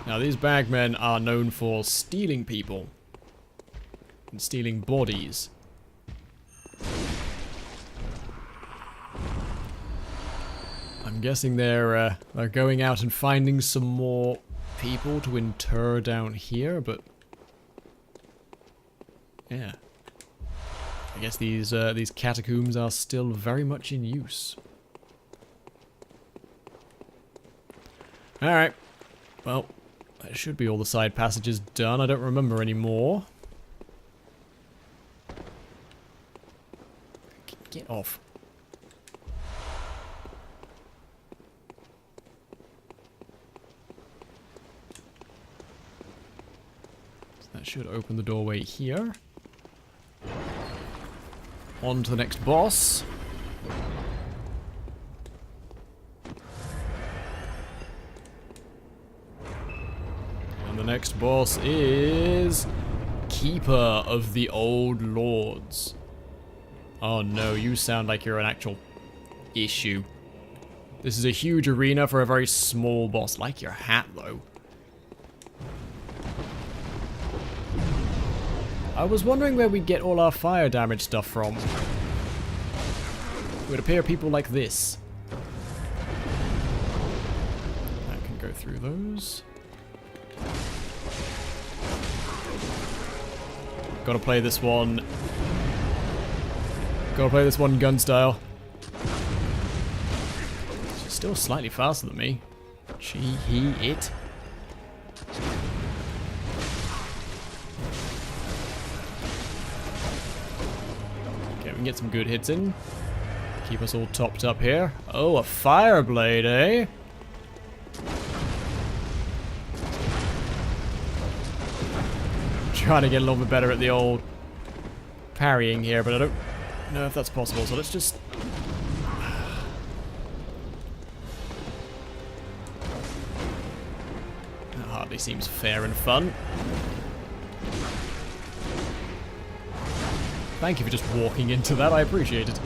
A: Now, these bagmen are known for stealing people and stealing bodies. I'm guessing they're going out and finding some more people to inter down here, but yeah, I guess these catacombs are still very much in use. All right, well, that should be all the side passages done. I don't remember any more. Get off. That should open the doorway here. On to the next boss. And the next boss is Keeper of the Old Lords. Oh no, you sound like you're an actual issue. This is a huge arena for a very small boss. Like your hat, though. I was wondering where we get all our fire damage stuff from. It would appear people like this. I can go through those. Gotta play this one. Gotta play this one gun style. She's still slightly faster than me. She, he, it. Can get some good hits in. Keep us all topped up here. Oh, a fire blade, eh? Trying to get a little bit better at the old parrying here, but I don't know if that's possible, so let's just... That hardly seems fair and fun. Thank you for just walking into that, I appreciate it.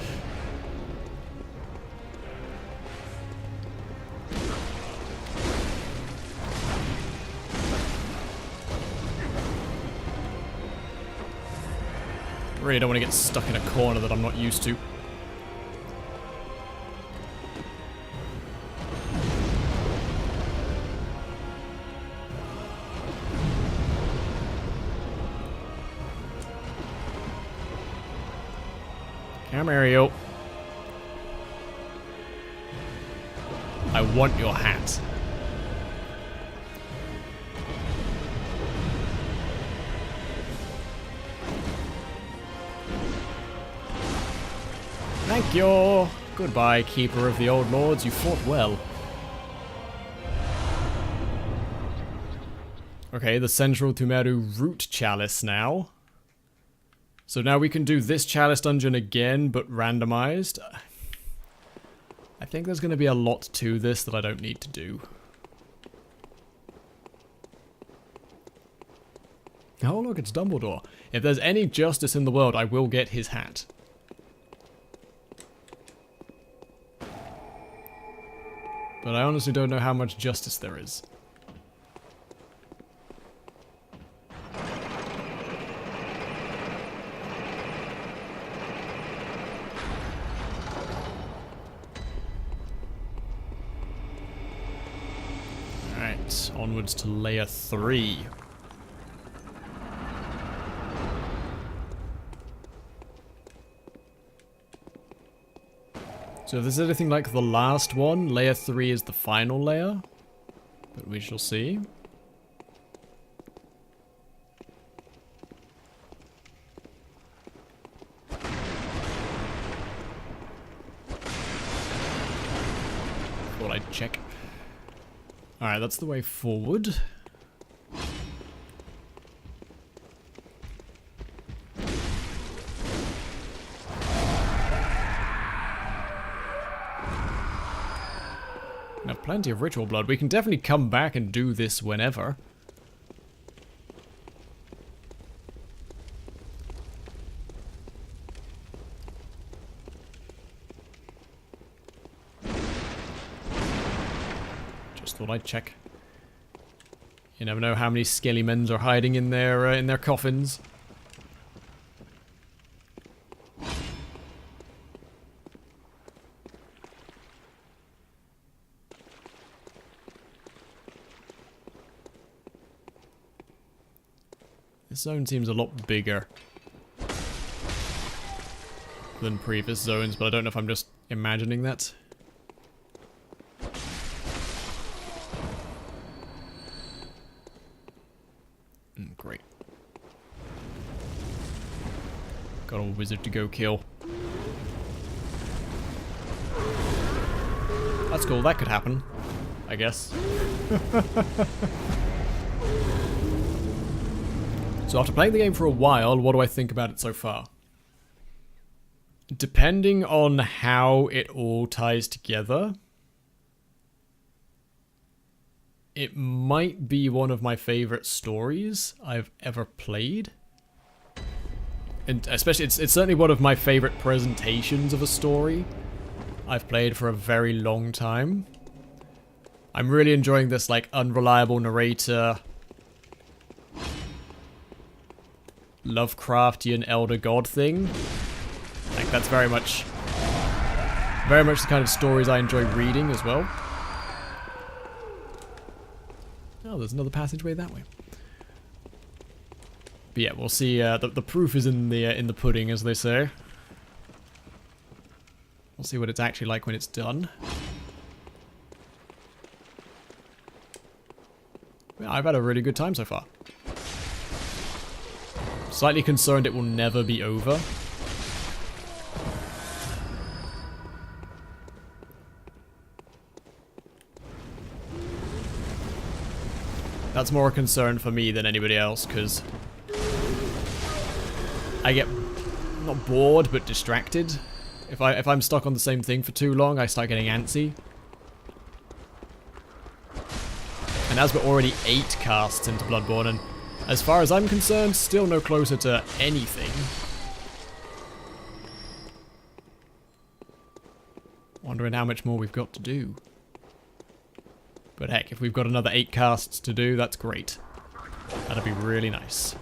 A: Really don't want to get stuck in a corner that I'm not used to. Come here, you. I want your hat. Thank you. Goodbye, Keeper of the Old Lords. You fought well. Okay, the Central Tumeru Root Chalice now. So now we can do this Chalice dungeon again, but randomized. I think there's going to be a lot to this that I don't need to do. Oh look, it's Dumbledore. If there's any justice in the world, I will get his hat. But I honestly don't know how much justice there is. Alright, onwards to layer 3. So if there's anything like the last one, layer 3 is the final layer. But we shall see. Thought I'd check. Alright, that's the way forward. Now, plenty of ritual blood. We can definitely come back and do this whenever. Just thought I'd check. You never know how many skelly-mens are hiding in their coffins. This zone seems a lot bigger than previous zones, but I don't know if I'm just imagining that. Great. Got a wizard to go kill. That's cool, that could happen, I guess. So after playing the game for a while, what do I think about it so far? Depending on how it all ties together, it might be one of my favorite stories I've ever played. And especially, it's certainly one of my favorite presentations of a story I've played for a very long time. I'm really enjoying this, like, unreliable narrator, Lovecraftian elder god thing. Like, that's very much the kind of stories I enjoy reading as well. Oh, there's another passageway that way. But yeah, we'll see. The proof is in the pudding, as they say. We'll see what it's actually like when it's done. Yeah, I've had a really good time so far. Slightly concerned it will never be over. That's more a concern for me than anybody else, because I get not bored but distracted. If I'm stuck on the same thing for too long, I start getting antsy. And as we're already 8 casts into Bloodborne, and as far as I'm concerned, still no closer to anything. Wondering how much more we've got to do. But heck, if we've got another 8 casts to do, that's great. That'd be really nice.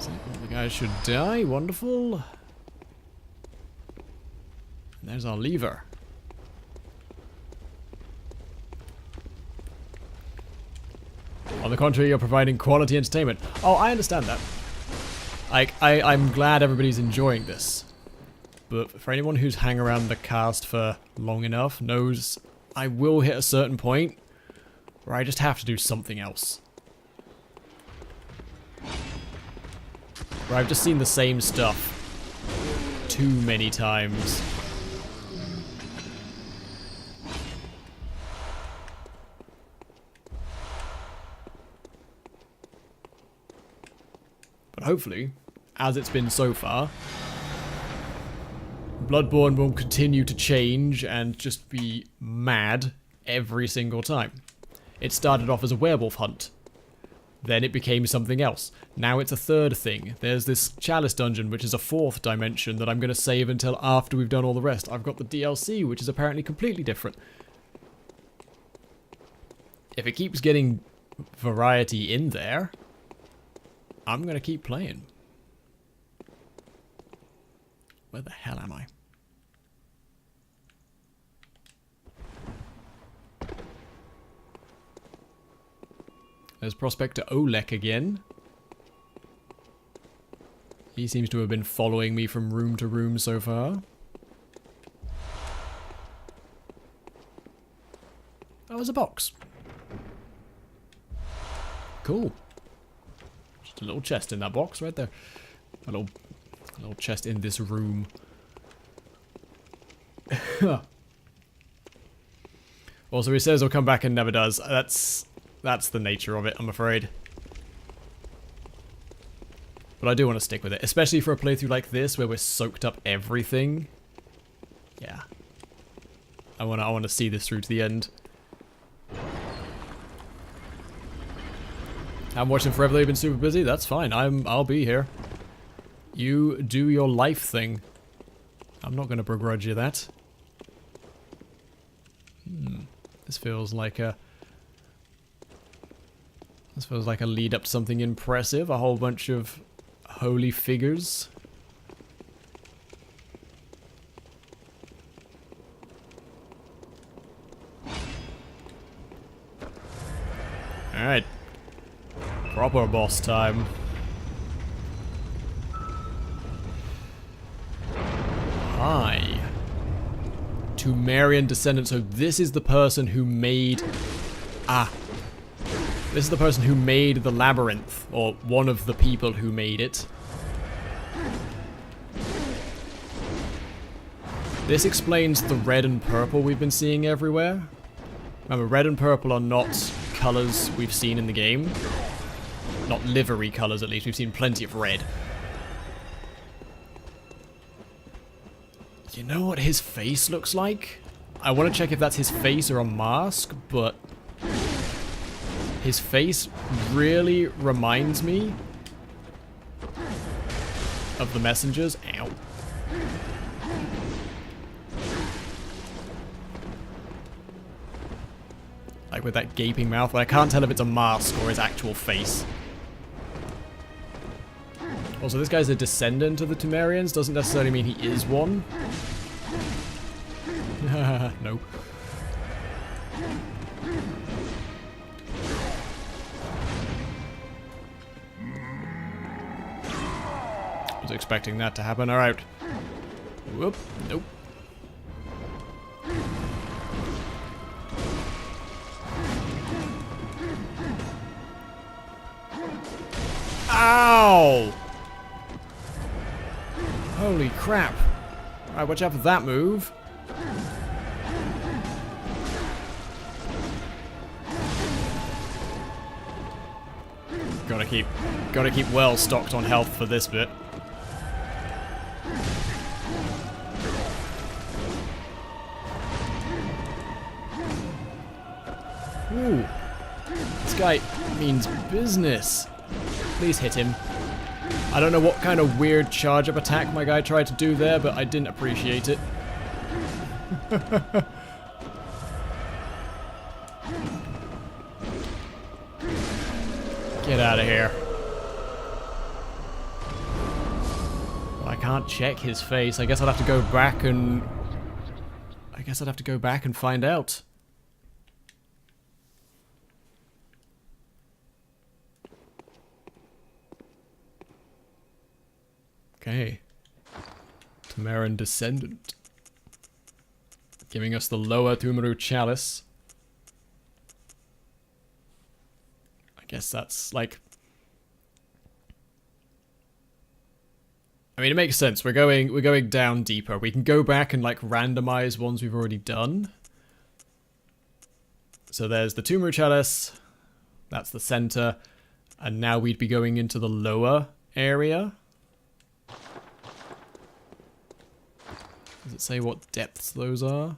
A: So, all the guys should die. Wonderful. And there's our lever. On the contrary, you're providing quality entertainment. Oh, I understand that. I'm glad everybody's enjoying this. But for anyone who's hung around the cast for long enough knows I will hit a certain point where I just have to do something else. Where I've just seen the same stuff too many times. But hopefully, as it's been so far, Bloodborne will continue to change and just be mad every single time. It started off as a werewolf hunt. Then it became something else. Now it's a third thing. There's this chalice dungeon, which is a 4th dimension that I'm going to save until after we've done all the rest. I've got the DLC, which is apparently completely different. If it keeps getting variety in there, I'm going to keep playing. Where the hell am I? There's Prospector Olek again. He seems to have been following me from room to room so far. Oh, there's a box. Cool. Just a little chest in that box right there. A little chest in this room. Also, he says he'll come back and never does. That's the nature of it, I'm afraid. But I do want to stick with it, especially for a playthrough like this where we're soaked up everything. Yeah. I want to see this through to the end. I'm watching forever though, you've been super busy. That's fine. I'll be here. You do your life thing. I'm not going to begrudge you that. This feels like a... This feels like a lead up to something impressive. A whole bunch of holy figures. Alright. Proper boss time. Hi. Tumerian descendant. So this is the person who made... This is the person who made the labyrinth. Or one of the people who made it. This explains the red and purple we've been seeing everywhere. Remember, red and purple are not colours we've seen in the game. Not livery colours, at least. We've seen plenty of red. You know what his face looks like? I want to check if that's his face or a mask, but... his face really reminds me of the messengers. Ow. Like with that gaping mouth, but I can't tell if it's a mask or his actual face. Also, this guy's a descendant of the Tumerians. Doesn't necessarily mean he is one. Nope. Was expecting that to happen. Alright. Whoop. Nope. Ow! Holy crap. Alright, watch out for that move. Gotta keep well stocked on health for this bit. Ooh. This guy means business. Please hit him. I don't know what kind of weird charge-up attack my guy tried to do there, but I didn't appreciate it. Get out of here. Well, I can't check his face. I guess I'll have to go back and... find out. Okay. Tumerian descendant. Giving us the lower Tumeru chalice. I guess that's like... I mean, it makes sense. We're going down deeper. We can go back and like randomize ones we've already done. So there's the Tumeru chalice. That's the center. And now we'd be going into the lower area. Does it say what depths those are?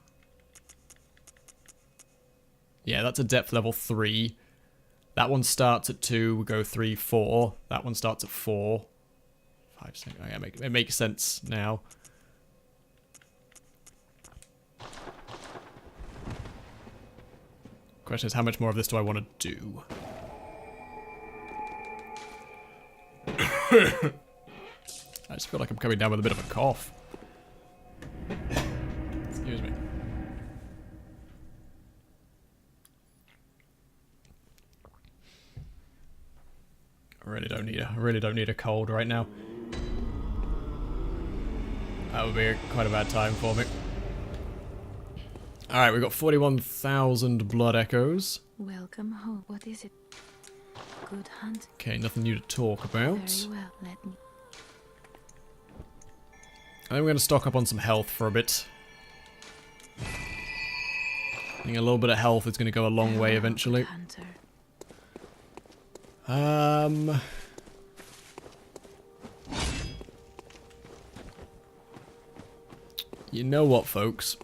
A: Yeah, that's a depth level 3. That one starts at 2, we go 3, 4. That one starts at 4. 5, 6. Oh, yeah, it makes sense now. Question is, how much more of this do I want to do? I just feel like I'm coming down with a bit of a cough. Excuse me. I really don't need a cold right now. That would be quite a bad time for me. Alright, we've got 41,000 blood echoes.
B: Welcome home. What is it? Good hunt.
A: Okay, nothing new to talk about.
B: Very well. Let me.
A: I think we're going to stock up on some health for a bit. I think a little bit of health is going to go a long way eventually. You know what, folks?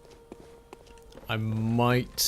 A: I might